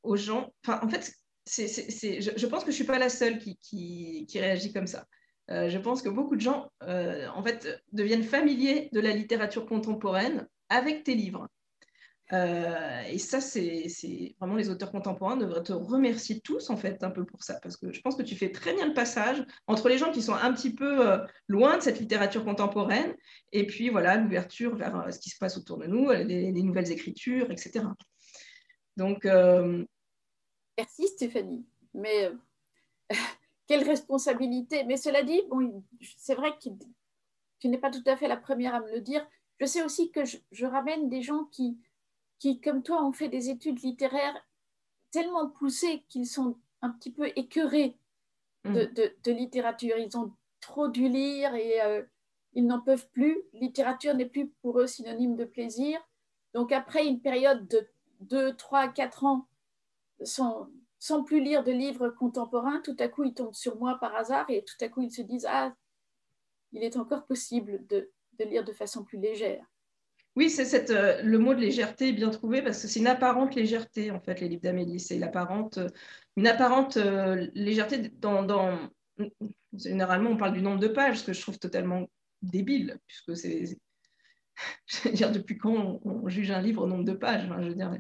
[SPEAKER 3] aux gens. Enfin, en fait, je pense que je ne suis pas la seule qui réagit comme ça. Je pense que beaucoup de gens, en fait, deviennent familiers de la littérature contemporaine avec tes livres. Et ça, c'est vraiment les auteurs contemporains devraient te remercier tous, en fait, un peu pour ça, parce que je pense que tu fais très bien le passage entre les gens qui sont un petit peu loin de cette littérature contemporaine, et puis, voilà, l'ouverture vers ce qui se passe autour de nous, les nouvelles écritures, etc. Donc...
[SPEAKER 2] Merci Stéphanie, mais quelle responsabilité. Mais cela dit, bon, c'est vrai que tu n'es pas tout à fait la première à me le dire. Je sais aussi que je ramène des gens qui, comme toi, ont fait des études littéraires tellement poussées qu'ils sont un petit peu écœurés de littérature. Ils ont trop dû lire et ils n'en peuvent plus. Littérature n'est plus pour eux synonyme de plaisir. Donc après une période de 2, 3, 4 ans, sans plus lire de livres contemporains, tout à coup, ils tombent sur moi par hasard et tout à coup, ils se disent « Ah, il est encore possible de lire de façon plus légère. »
[SPEAKER 3] Oui, c'est le mot de légèreté est bien trouvé parce que c'est une apparente légèreté, en fait, les livres d'Amélie. C'est une apparente légèreté généralement, on parle du nombre de pages, ce que je trouve totalement débile, puisque je veux dire, depuis quand on juge un livre au nombre de pages, hein, je veux dire...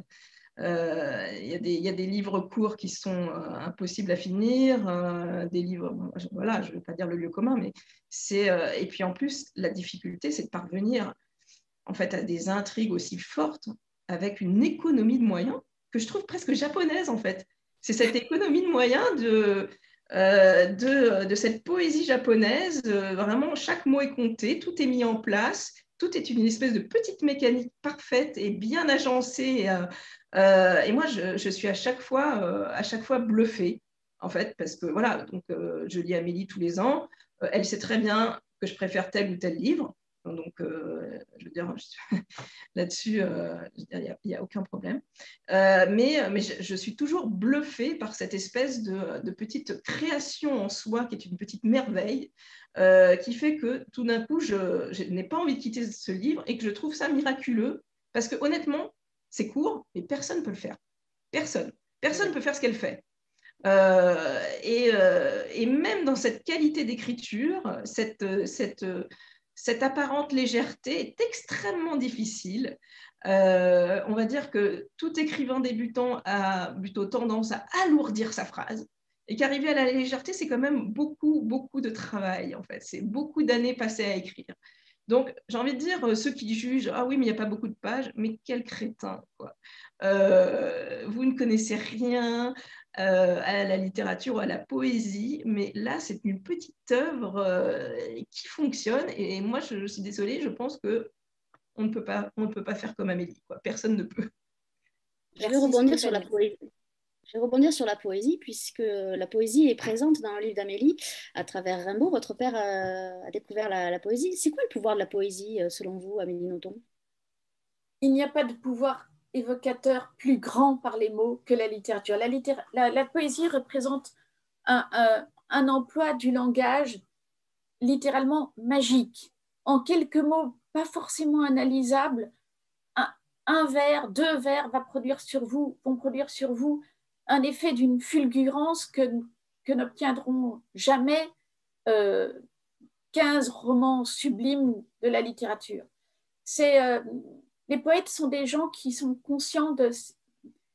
[SPEAKER 3] Il y a des livres courts qui sont impossibles à finir, des livres, voilà, je ne vais pas dire le lieu commun, mais et puis en plus, la difficulté, c'est de parvenir en fait, à des intrigues aussi fortes avec une économie de moyens que je trouve presque japonaise, en fait. C'est cette économie de moyens de cette poésie japonaise, vraiment, chaque mot est compté, tout est mis en place, tout est une espèce de petite mécanique parfaite et bien agencée. Et moi, je suis à chaque fois bluffée, en fait, parce que voilà, donc, je lis Amélie tous les ans. Elle sait très bien que je préfère tel ou tel livre. Donc, je veux dire, là-dessus, il n'y a aucun problème. Mais je suis toujours bluffée par cette espèce de petite création en soi, qui est une petite merveille, qui fait que tout d'un coup, je n'ai pas envie de quitter ce livre et que je trouve ça miraculeux. Parce que honnêtement, c'est court, mais personne ne peut le faire. Personne. Personne ne peut faire ce qu'elle fait. Et même dans cette qualité d'écriture, cette apparente légèreté est extrêmement difficile. On va dire que tout écrivain débutant a plutôt tendance à alourdir sa phrase et qu'arriver à la légèreté, c'est quand même beaucoup, beaucoup de travail, en fait. C'est beaucoup d'années passées à écrire. Donc, j'ai envie de dire, ceux qui jugent, ah oui, mais il n'y a pas beaucoup de pages, mais quel crétin, quoi. Vous ne connaissez rien à la littérature ou à la poésie, mais là, c'est une petite œuvre qui fonctionne. Et moi, je suis désolée, je pense qu'on ne peut pas faire comme Amélie, quoi. Personne ne peut.
[SPEAKER 1] Je vais rebondir sur la poésie. Je vais rebondir sur la poésie, puisque la poésie est présente dans le livre d'Amélie à travers Rimbaud. Votre père a découvert la poésie. C'est quoi le pouvoir de la poésie, selon vous, Amélie Nothomb?
[SPEAKER 2] Il n'y a pas de pouvoir évocateur plus grand par les mots que la littérature. La poésie représente un emploi du langage littéralement magique. En quelques mots, pas forcément analysables, un vers, deux vers vont produire sur vous un effet d'une fulgurance que n'obtiendront jamais 15 romans sublimes de la littérature. Les poètes sont des gens qui sont conscients de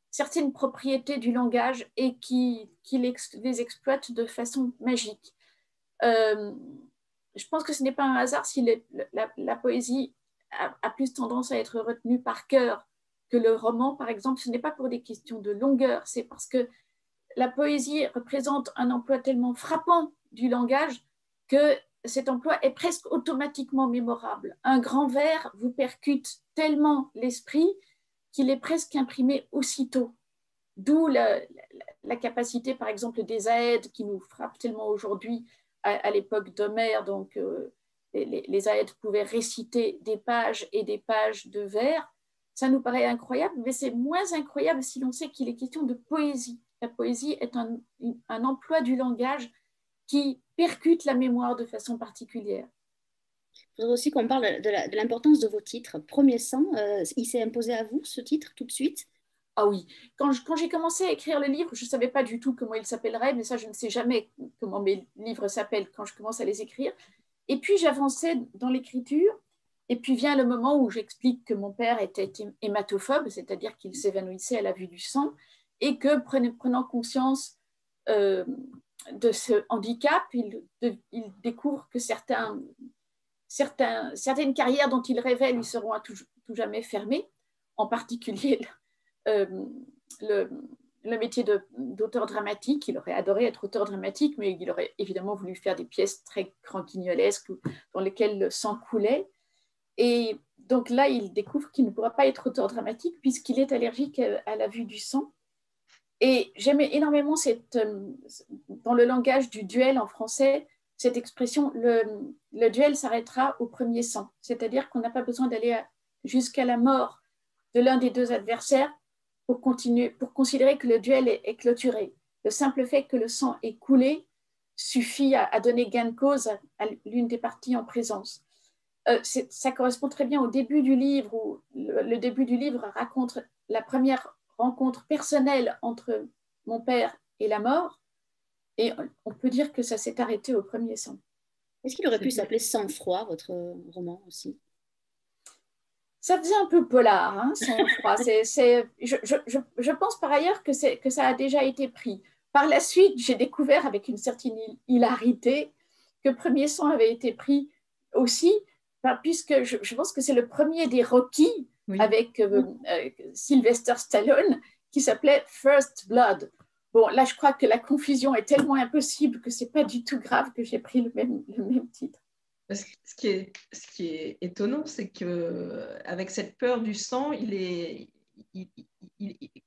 [SPEAKER 2] certaines propriétés du langage et qui les exploitent de façon magique. Je pense que ce n'est pas un hasard si la poésie a plus tendance à être retenue par cœur que le roman, par exemple. Ce n'est pas pour des questions de longueur, c'est parce que la poésie représente un emploi tellement frappant du langage que cet emploi est presque automatiquement mémorable. Un grand vers vous percute tellement l'esprit qu'il est presque imprimé aussitôt. D'où la capacité, par exemple, des Aèdes qui nous frappent tellement aujourd'hui à l'époque d'Homère. Donc, les Aèdes pouvaient réciter des pages et des pages de vers. Ça nous paraît incroyable, mais c'est moins incroyable si l'on sait qu'il est question de poésie. La poésie est un emploi du langage qui percute la mémoire de façon particulière.
[SPEAKER 1] Il faudrait aussi qu'on parle de l'importance de vos titres. Premier sang, il s'est imposé à vous, ce titre, tout de suite?
[SPEAKER 2] Ah oui, quand j'ai commencé à écrire le livre, je ne savais pas du tout comment il s'appellerait, mais ça, je ne sais jamais comment mes livres s'appellent quand je commence à les écrire. Et puis, j'avançais dans l'écriture, et puis vient le moment où j'explique que mon père était hématophobe, c'est-à-dire qu'il s'évanouissait à la vue du sang, et que, prenant conscience de ce handicap, il découvre que certaines carrières dont il rêvait lui seront à tout jamais fermées, en particulier le métier d'auteur dramatique. Il aurait adoré être auteur dramatique, mais il aurait évidemment voulu faire des pièces très cranquignolesques dans lesquelles le sang coulait. Et donc là, il découvre qu'il ne pourra pas être auteur dramatique puisqu'il est allergique à la vue du sang. Et j'aimais énormément dans le langage du duel en français, cette expression, le duel s'arrêtera au premier sang. C'est-à-dire qu'on n'a pas besoin d'aller jusqu'à la mort de l'un des deux adversaires pour considérer que le duel est clôturé. Le simple fait que le sang ait coulé suffit à donner gain de cause à l'une des parties en présence. Ça correspond très bien au début du livre, où le début du livre raconte la première rencontre personnelle entre mon père et la mort, et on peut dire que ça s'est arrêté au premier sang.
[SPEAKER 1] Est-ce qu'il aurait pu s'appeler Sang-froid, votre roman aussi?
[SPEAKER 2] Ça faisait un peu polar, hein, Sang-froid. Je pense par ailleurs que ça a déjà été pris. Par la suite, j'ai découvert avec une certaine hilarité que Premier sang avait été pris aussi, puisque je pense que c'est le premier des Rocky, oui, avec Sylvester Stallone, qui s'appelait First Blood. Bon, là, je crois que la confusion est tellement impossible que ce n'est pas du tout grave que j'ai pris le même titre.
[SPEAKER 3] Ce qui est étonnant, c'est qu'avec cette peur du sang,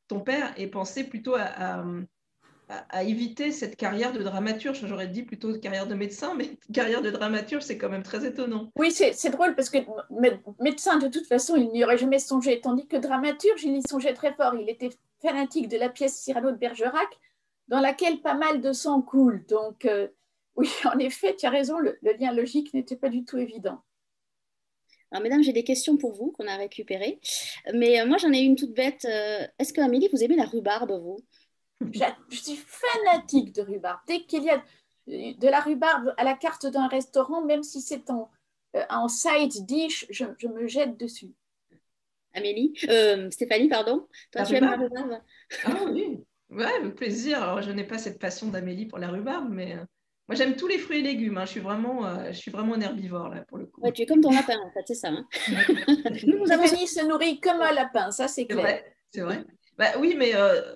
[SPEAKER 3] ton père est pensé plutôt à éviter cette carrière de dramaturge. J'aurais dit plutôt carrière de médecin, mais carrière de dramaturge, c'est quand même très étonnant.
[SPEAKER 2] Oui, c'est drôle parce que médecin, de toute façon, il n'y aurait jamais songé, tandis que dramaturge, il y songeait très fort. Il était fanatique de la pièce Cyrano de Bergerac, dans laquelle pas mal de sang coule. Donc, oui, en effet, tu as raison, le lien logique n'était pas du tout évident.
[SPEAKER 1] Alors, mesdames, j'ai des questions pour vous qu'on a récupérées. Mais moi, j'en ai une toute bête. Est-ce que, Amélie, vous aimez la rhubarbe, vous?
[SPEAKER 2] Je suis fanatique de rhubarbe. Dès qu'il y a de la rhubarbe à la carte d'un restaurant, même si c'est en side dish, je me jette dessus.
[SPEAKER 1] Amélie, Stéphanie, pardon. Toi,
[SPEAKER 3] La
[SPEAKER 1] tu aimes la
[SPEAKER 3] rhubarbe?
[SPEAKER 1] rhubarbe?
[SPEAKER 3] Ah oui, ouais, avec plaisir. Alors, je n'ai pas cette passion d'Amélie pour la rhubarbe, mais moi, j'aime tous les fruits et légumes. Hein. Je suis vraiment un herbivore, là, pour le coup.
[SPEAKER 1] Ouais, tu es comme ton lapin, en fait, c'est ça. Hein. Nous avons
[SPEAKER 2] Stéphanie se nourrit comme un lapin, ça c'est
[SPEAKER 3] C'est
[SPEAKER 2] clair.
[SPEAKER 3] vrai, c'est vrai. Bah, oui, mais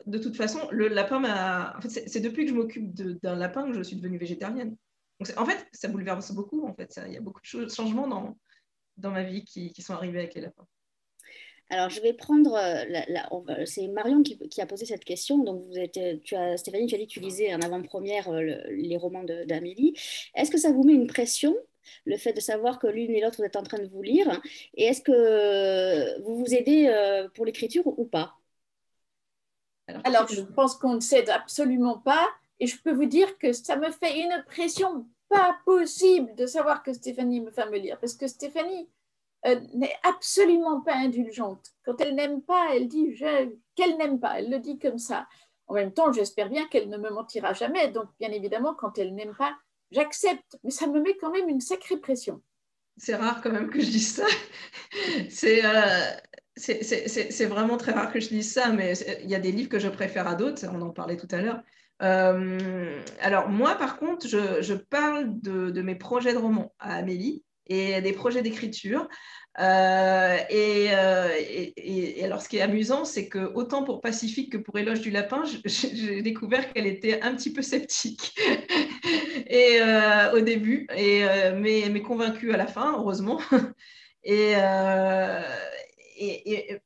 [SPEAKER 3] de toute façon, le lapin m'a. En fait, c'est depuis que je m'occupe d'un lapin que je suis devenue végétarienne. Donc, en fait, ça bouleverse beaucoup. En fait, il y a beaucoup de changements dans ma vie qui sont arrivés avec les lapins.
[SPEAKER 1] Alors, je vais prendre. C'est Marion qui a posé cette question. Donc, Stéphanie, tu as dit que tu lisais en avant-première les romans d'Amélie. Est-ce que ça vous met une pression, le fait de savoir que l'une et l'autre, vous êtes en train de vous lire? Et est-ce que vous vous aidez pour l'écriture ou pas?
[SPEAKER 2] Alors, je pense qu'on ne s'aide absolument pas. Et je peux vous dire que ça me fait une pression pas possible de savoir que Stéphanie me fait me lire. Parce que Stéphanie n'est absolument pas indulgente. Quand elle n'aime pas, elle dit qu'elle n'aime pas. Elle le dit comme ça. En même temps, j'espère bien qu'elle ne me mentira jamais. Donc, bien évidemment, quand elle n'aime pas, j'accepte. Mais ça me met quand même une sacrée pression.
[SPEAKER 3] C'est rare quand même que je dise ça. C'est vraiment très rare que je dise ça, mais il y a des livres que je préfère à d'autres, on en parlait tout à l'heure. Alors moi, par contre, je parle de mes projets de romans à Amélie et des projets d'écriture. Et alors, ce qui est amusant, c'est que autant pour Pacifique que pour Éloge du Lapin, j'ai découvert qu'elle était un petit peu sceptique au début, mais convaincue à la fin, heureusement. Et,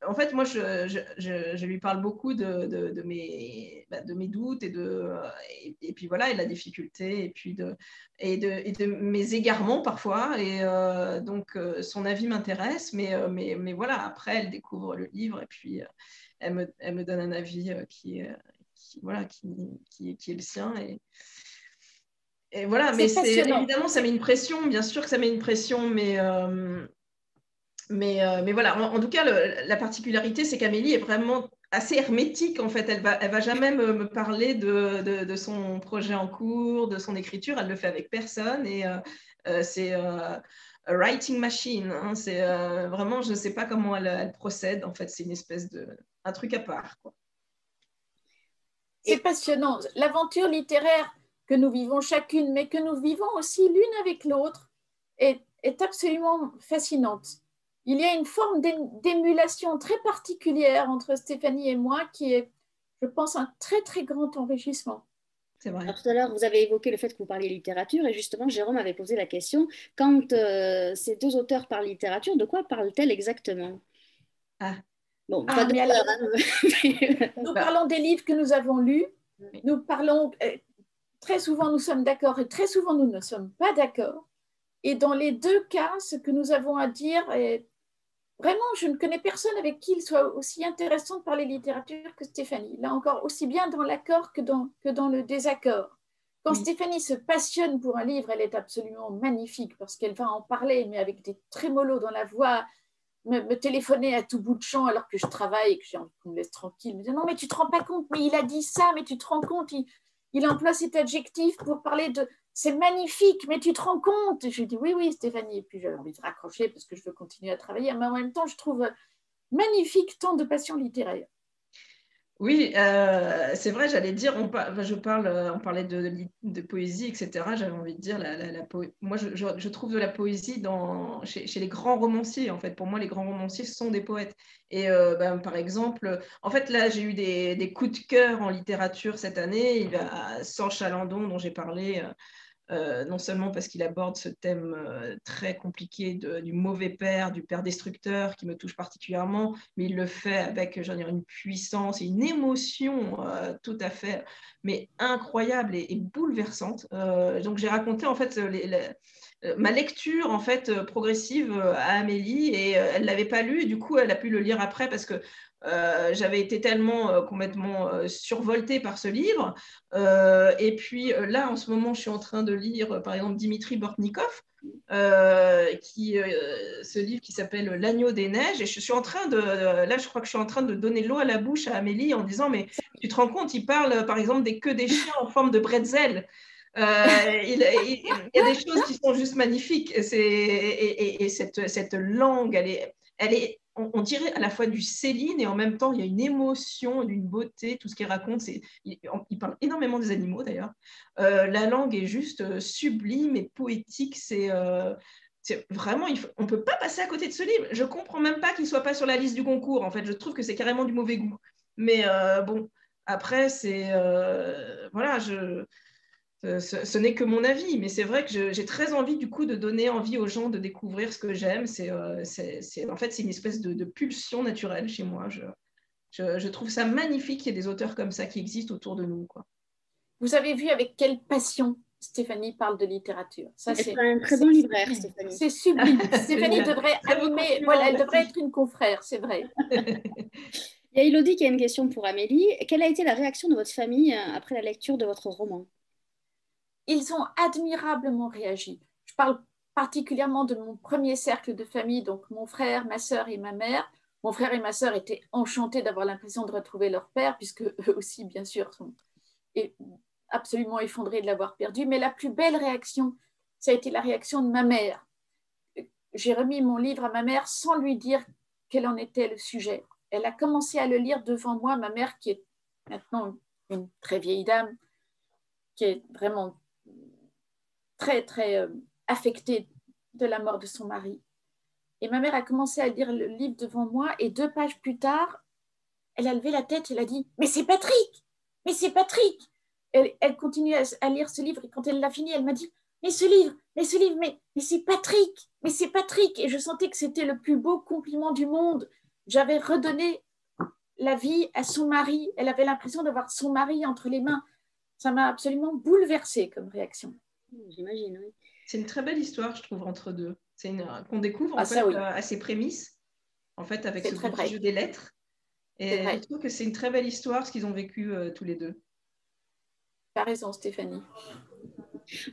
[SPEAKER 3] en fait, moi, je lui parle beaucoup de mes doutes et puis voilà, et de la difficulté, et puis de mes égarements parfois. Et donc, son avis m'intéresse, mais voilà, après, elle découvre le livre et puis elle me donne un avis voilà, qui est le sien. Et voilà, mais évidemment, ça met une pression, bien sûr que ça met une pression, mais voilà, en tout cas, la particularité, c'est qu'Amélie est vraiment assez hermétique, en fait. Elle va jamais me parler de son projet en cours, de son écriture. Elle le fait avec personne et c'est a writing machine. Hein. C'est vraiment, je ne sais pas comment elle procède. En fait, c'est une espèce un truc à part, quoi.
[SPEAKER 2] C'est passionnant. L'aventure littéraire que nous vivons chacune, mais que nous vivons aussi l'une avec l'autre, est absolument fascinante. Il y a une forme d'émulation très particulière entre Stéphanie et moi qui est, je pense, un très, très grand enrichissement.
[SPEAKER 3] C'est vrai.
[SPEAKER 1] Alors, tout à l'heure, vous avez évoqué le fait que vous parliez littérature et justement, Jérôme avait posé la question, quand ces deux auteurs parlent littérature, de quoi parlent-elles exactement? Bon, pas de peur, hein.
[SPEAKER 2] Nous parlons des livres que nous avons lus. Nous parlons, très souvent nous sommes d'accord et très souvent nous ne sommes pas d'accord. Et dans les deux cas, ce que nous avons à dire est vraiment, je ne connais personne avec qui il soit aussi intéressant de parler littérature que Stéphanie. Là encore, aussi bien dans l'accord que dans le désaccord. Quand Stéphanie se passionne pour un livre, elle est absolument magnifique parce qu'elle va en parler, mais avec des trémolos dans la voix, me téléphoner à tout bout de champ alors que je travaille et que j'ai envie qu'on me laisse tranquille. Me dire non, mais tu te rends pas compte, mais il a dit ça, mais tu te rends compte, il emploie cet adjectif pour parler de. C'est magnifique, mais tu te rends compte. Je dis oui, oui, Stéphanie. Et puis j'avais envie de raccrocher parce que je veux continuer à travailler. Mais en même temps, je trouve magnifique tant de passion littéraire.
[SPEAKER 3] Oui, c'est vrai, j'allais dire, on parlait de poésie, etc. J'avais envie de dire, moi, je trouve de la poésie chez les grands romanciers. En fait, pour moi, les grands romanciers sont des poètes. Et par exemple, en fait, là, j'ai eu des coups de cœur en littérature cette année. Il y a Sanche Chalandon, dont j'ai parlé non seulement parce qu'il aborde ce thème très compliqué du mauvais père, du père destructeur qui me touche particulièrement, mais il le fait avec une puissance et une émotion tout à fait mais incroyable et bouleversante. Donc j'ai raconté en fait ma lecture en fait progressive à Amélie et elle l'avait pas lu et du coup elle a pu le lire après parce que j'avais été tellement complètement survoltée par ce livre. Et puis là, en ce moment, je suis en train de lire, par exemple, Dimitri Bortnikov, ce livre qui s'appelle L'agneau des neiges. Et je suis en train là, je crois que je suis en train de donner l'eau à la bouche à Amélie en disant, mais tu te rends compte, il parle, par exemple, des queues des chiens en forme de bretzel. Il y a des choses qui sont juste magnifiques. Et cette langue, elle est on dirait à la fois du Céline et en même temps il y a une émotion, une beauté, tout ce qu'il raconte. Il parle énormément des animaux d'ailleurs. La langue est juste sublime et poétique. C'est vraiment, on ne peut pas passer à côté de ce livre. Je ne comprends même pas qu'il ne soit pas sur la liste du concours. En fait, je trouve que c'est carrément du mauvais goût. Mais bon, après, c'est voilà, ce n'est que mon avis, mais c'est vrai que j'ai très envie du coup de donner envie aux gens de découvrir ce que j'aime. En fait, c'est une espèce de pulsion naturelle chez moi. Je trouve ça magnifique qu'il y ait des auteurs comme ça qui existent autour de nous, quoi.
[SPEAKER 2] Vous avez vu avec quelle passion Stéphanie parle de littérature. Ça,
[SPEAKER 1] c'est un très bon libraire, Stéphanie.
[SPEAKER 2] C'est sublime. Stéphanie devrait animer, voilà, elle devrait être une confrère, c'est vrai.
[SPEAKER 1] Il y a Elodie qui a une question pour Amélie. Quelle a été la réaction de votre famille après la lecture de votre roman?
[SPEAKER 2] Ils ont admirablement réagi. Je parle particulièrement de mon premier cercle de famille, donc mon frère, ma sœur et ma mère. Mon frère et ma sœur étaient enchantés d'avoir l'impression de retrouver leur père, puisque eux aussi, bien sûr, sont absolument effondrés de l'avoir perdu. Mais la plus belle réaction, ça a été la réaction de ma mère. J'ai remis mon livre à ma mère sans lui dire quel en était le sujet. Elle a commencé à le lire devant moi, ma mère qui est maintenant une très vieille dame, qui est vraiment très, très affectée de la mort de son mari. Et ma mère a commencé à lire le livre devant moi et 2 pages plus tard, elle a levé la tête et elle a dit « Mais c'est Patrick! Mais c'est Patrick !» Elle continue à lire ce livre et quand elle l'a fini, elle m'a dit « Mais ce livre, mais c'est Patrick! Mais c'est Patrick !» Et je sentais que c'était le plus beau compliment du monde. J'avais redonné la vie à son mari. Elle avait l'impression d'avoir son mari entre les mains. Ça m'a absolument bouleversée comme réaction.
[SPEAKER 1] J'imagine, oui.
[SPEAKER 3] C'est une très belle histoire, je trouve, entre deux. C'est qu'on découvre en fait,
[SPEAKER 2] ça, oui.
[SPEAKER 3] à ses prémices, en fait, avec ce
[SPEAKER 2] petit
[SPEAKER 3] jeu des lettres. Et je trouve que c'est une très belle histoire, ce qu'ils ont vécu tous les deux.
[SPEAKER 2] Tu as raison, Stéphanie.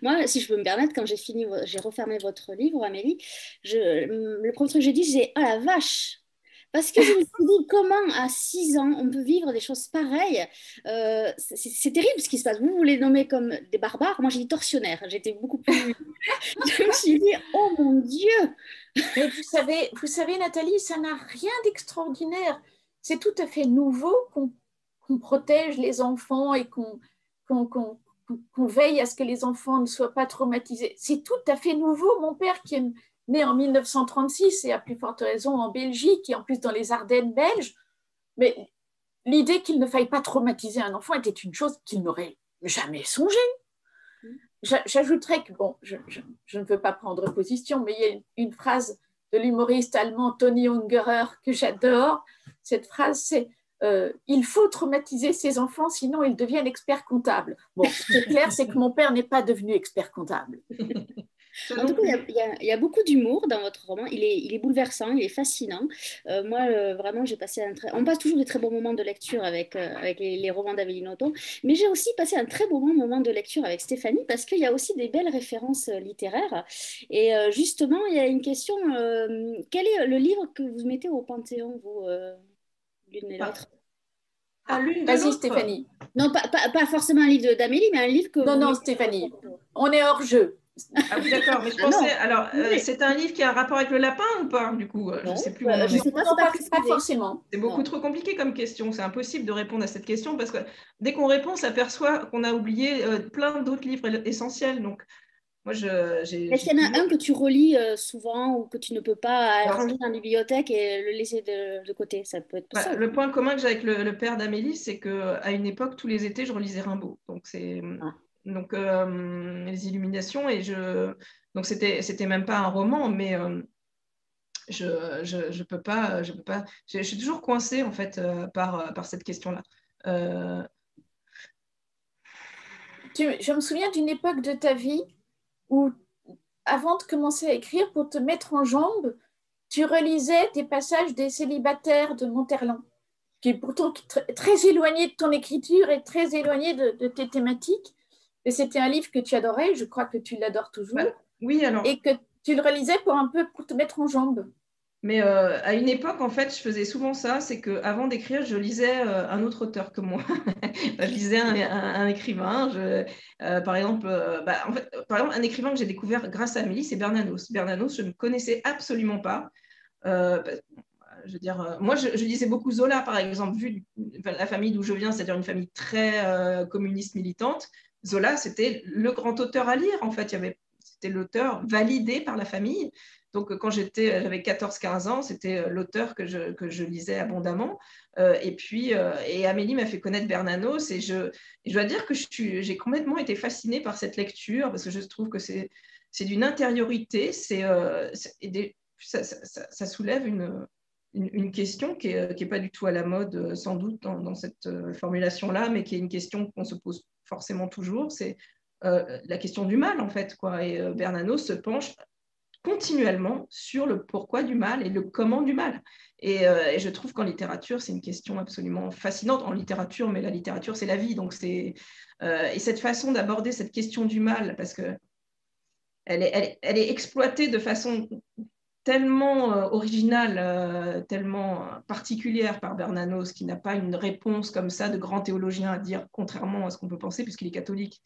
[SPEAKER 1] Moi, si je peux me permettre, quand j'ai refermé votre livre, Amélie, le premier truc que j'ai dit, c'est « Oh la vache !» Parce que je me suis dit, comment à 6 ans, on peut vivre des choses pareilles. C'est terrible ce qui se passe. Vous les nommez comme des barbares. Moi, j'ai dit tortionnaires. J'étais beaucoup plus... Je me suis dit, oh mon Dieu!
[SPEAKER 2] Mais vous savez, Nathalie, ça n'a rien d'extraordinaire. C'est tout à fait nouveau qu'on protège les enfants et qu'on veille à ce que les enfants ne soient pas traumatisés. C'est tout à fait nouveau. Mon père, qui est né en 1936 et à plus forte raison en Belgique et en plus dans les Ardennes belges, mais l'idée qu'il ne faille pas traumatiser un enfant était une chose qu'il n'aurait jamais songé. J'ajouterais que, bon, je ne veux pas prendre position, mais il y a une phrase de l'humoriste allemand Toni Ungerer que j'adore. Cette phrase, c'est il faut traumatiser ses enfants, sinon ils deviennent experts comptables. Bon, ce qui est clair, c'est que mon père n'est pas devenu expert comptable.
[SPEAKER 1] En tout cas, il y a beaucoup d'humour dans votre roman. Il est bouleversant, il est fascinant. Moi, vraiment, j'ai passé on passe toujours de très bons moments de lecture avec les romans d'Amélie Nothomb, mais j'ai aussi passé un très bon moment de lecture avec Stéphanie parce qu'il y a aussi des belles références littéraires. Et justement, il y a une question. Quel est le livre que vous mettez au Panthéon, vous, l'une et l'autre?
[SPEAKER 3] L'une de
[SPEAKER 2] Vas-y,
[SPEAKER 3] l'autre.
[SPEAKER 2] Stéphanie.
[SPEAKER 1] Non, pas forcément un livre d'Amélie, mais un livre que...
[SPEAKER 2] Non, Stéphanie, on est hors jeu.
[SPEAKER 3] Ah oui, d'accord, mais je pensais... Alors, c'est un livre qui a un rapport avec le lapin ou pas, du coup? Je ne sais plus.
[SPEAKER 1] Je sais pas,
[SPEAKER 2] pas forcément.
[SPEAKER 3] C'est beaucoup trop compliqué comme question. C'est impossible de répondre à cette question parce que dès qu'on répond, on s'aperçoit qu'on a oublié plein d'autres livres essentiels. Donc, moi,
[SPEAKER 1] est-ce qu'il y en a un que tu relis souvent ou que tu ne peux pas ranger dans la bibliothèque et le laisser de côté? Ça peut être ça.
[SPEAKER 3] Le point commun que j'ai avec le père d'Amélie, c'est qu'à une époque, tous les étés, je relisais Rimbaud. Donc, c'est... Donc, les illuminations, donc c'était même pas un roman, mais je peux pas, je suis toujours coincée en fait par cette question-là.
[SPEAKER 2] Je me souviens d'une époque de ta vie où, avant de commencer à écrire, pour te mettre en jambe, tu relisais des passages des Célibataires de Monterland, qui est pourtant très éloigné de ton écriture et très éloigné de tes thématiques. Et c'était un livre que tu adorais, je crois que tu l'adores toujours.
[SPEAKER 3] Oui, alors.
[SPEAKER 2] Et que tu le relisais pour te mettre en jambe.
[SPEAKER 3] Mais à une époque, en fait, je faisais souvent ça, c'est qu'avant d'écrire, je lisais un autre auteur que moi. Je lisais un écrivain. Par exemple, un écrivain que j'ai découvert grâce à Amélie, c'est Bernanos. Bernanos, je ne connaissais absolument pas. Je veux dire, moi, je lisais beaucoup Zola, par exemple, vu la famille d'où je viens, c'est-à-dire une famille très communiste militante. Zola, c'était le grand auteur à lire, en fait. C'était l'auteur validé par la famille. Donc, quand j'avais 14-15 ans, c'était l'auteur que je lisais abondamment. Et Amélie m'a fait connaître Bernanos. Et je dois dire que j'ai complètement été fascinée par cette lecture parce que je trouve que c'est d'une intériorité. Ça soulève une question qui est pas du tout à la mode, sans doute, dans cette formulation-là, mais qui est une question qu'on se pose forcément toujours. C'est la question du mal, en fait, quoi. Et Bernanos se penche continuellement sur le pourquoi du mal et le comment du mal. Et je trouve qu'en littérature, c'est une question absolument fascinante. En littérature, mais la littérature, c'est la vie. Donc et cette façon d'aborder cette question du mal, parce que elle est exploitée de façon tellement originale, tellement particulière par Bernanos, qui n'a pas une réponse comme ça de grand théologien à dire, contrairement à ce qu'on peut penser, puisqu'il est catholique.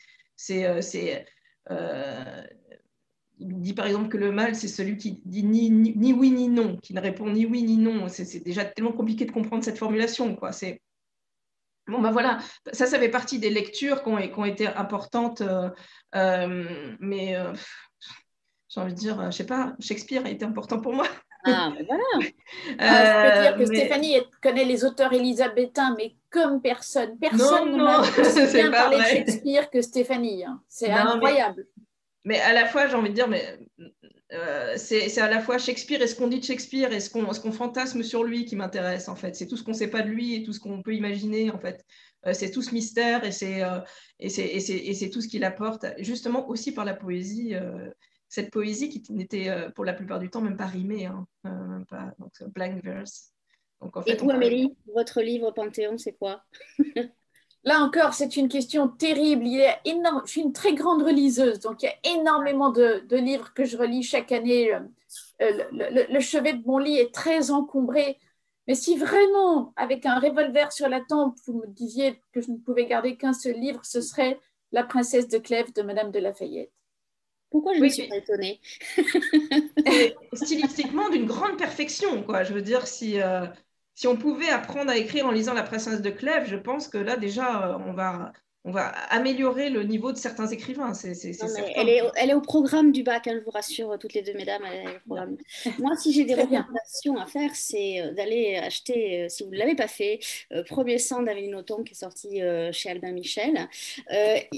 [SPEAKER 3] Il dit par exemple que le mal, c'est celui qui dit ni oui ni non, qui ne répond ni oui ni non. C'est déjà tellement compliqué de comprendre cette formulation, quoi. Bon, ben voilà, ça fait partie des lectures qui ont été importantes, mais j'ai envie de dire, je ne sais pas, Shakespeare a été important pour moi.
[SPEAKER 1] Ah, ben voilà.
[SPEAKER 2] Je peux dire que Stéphanie connaît les auteurs élisabétains, mais comme personne. Personne ne m'a aussi bien parlé de Shakespeare que Stéphanie. Hein. C'est incroyable.
[SPEAKER 3] Mais à la fois, j'ai envie de dire, c'est à la fois Shakespeare et ce qu'on dit de Shakespeare et ce qu'on fantasme sur lui qui m'intéresse, en fait. C'est tout ce qu'on ne sait pas de lui et tout ce qu'on peut imaginer, en fait. C'est tout ce mystère et c'est tout ce qu'il apporte, justement aussi par la poésie. Cette poésie qui n'était pour la plupart du temps même pas rimée, hein, même pas, donc blank verse. Donc, en fait,
[SPEAKER 1] et vous, Amélie, votre livre Panthéon, c'est quoi?
[SPEAKER 2] Là encore, c'est une question terrible. Je suis une très grande reliseuse, donc il y a énormément de livres que je relis chaque année. Le chevet de mon lit est très encombré. Mais si vraiment, avec un revolver sur la tempe, vous me disiez que je ne pouvais garder qu'un seul livre, ce serait La princesse de Clèves de Madame de Lafayette.
[SPEAKER 1] Pourquoi je ne suis pas étonnée?
[SPEAKER 3] Stylistiquement, d'une grande perfection, quoi. Je veux dire, si on pouvait apprendre à écrire en lisant La princesse de Clèves, je pense que là, déjà, on va améliorer le niveau de certains écrivains. C'est certain.
[SPEAKER 1] Elle est au programme du bac, hein, je vous rassure, toutes les deux mesdames. Elle est au programme. Moi, si j'ai des recommandations à faire, c'est d'aller acheter, si vous ne l'avez pas fait, Premier sang d'Amélie Nothomb, qui est sorti chez Albin Michel.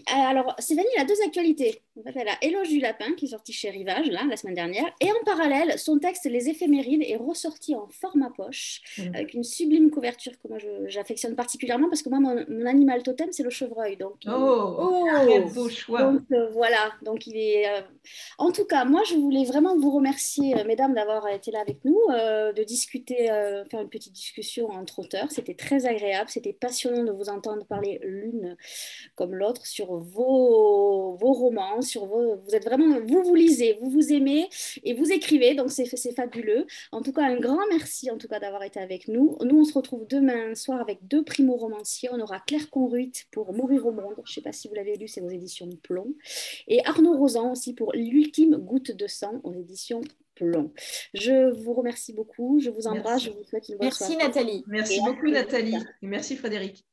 [SPEAKER 1] Alors, Stéphanie, elle a deux actualités. En fait, elle a Éloge du lapin, qui est sorti chez Rivage, là, la semaine dernière. Et en parallèle, son texte Les éphémérides est ressorti en format poche, avec une sublime couverture que moi, j'affectionne particulièrement, parce que moi, mon animal totem, c'est le chevreuil. Donc,
[SPEAKER 3] très beau choix.
[SPEAKER 1] Donc voilà, donc il est. En tout cas, moi je voulais vraiment vous remercier, mesdames, d'avoir été là avec nous, de discuter, faire une petite discussion entre auteurs. C'était très agréable, c'était passionnant de vous entendre parler l'une comme l'autre sur vos romans, vous êtes vraiment, vous lisez, vous aimez et vous écrivez, donc c'est fabuleux. En tout cas, un grand merci en tout cas d'avoir été avec nous. Nous, on se retrouve demain soir avec deux primo-romanciers. On aura Claire Conruit pour Mourir au monde. Je ne sais pas si vous l'avez lu, c'est aux éditions Plomb. Et Arnaud Rosan aussi pour L'ultime goutte de sang aux éditions Plomb. Je vous remercie beaucoup, je vous embrasse, je vous souhaite une bonne soirée.
[SPEAKER 2] Merci Nathalie.
[SPEAKER 3] Merci beaucoup Nathalie et merci Frédéric.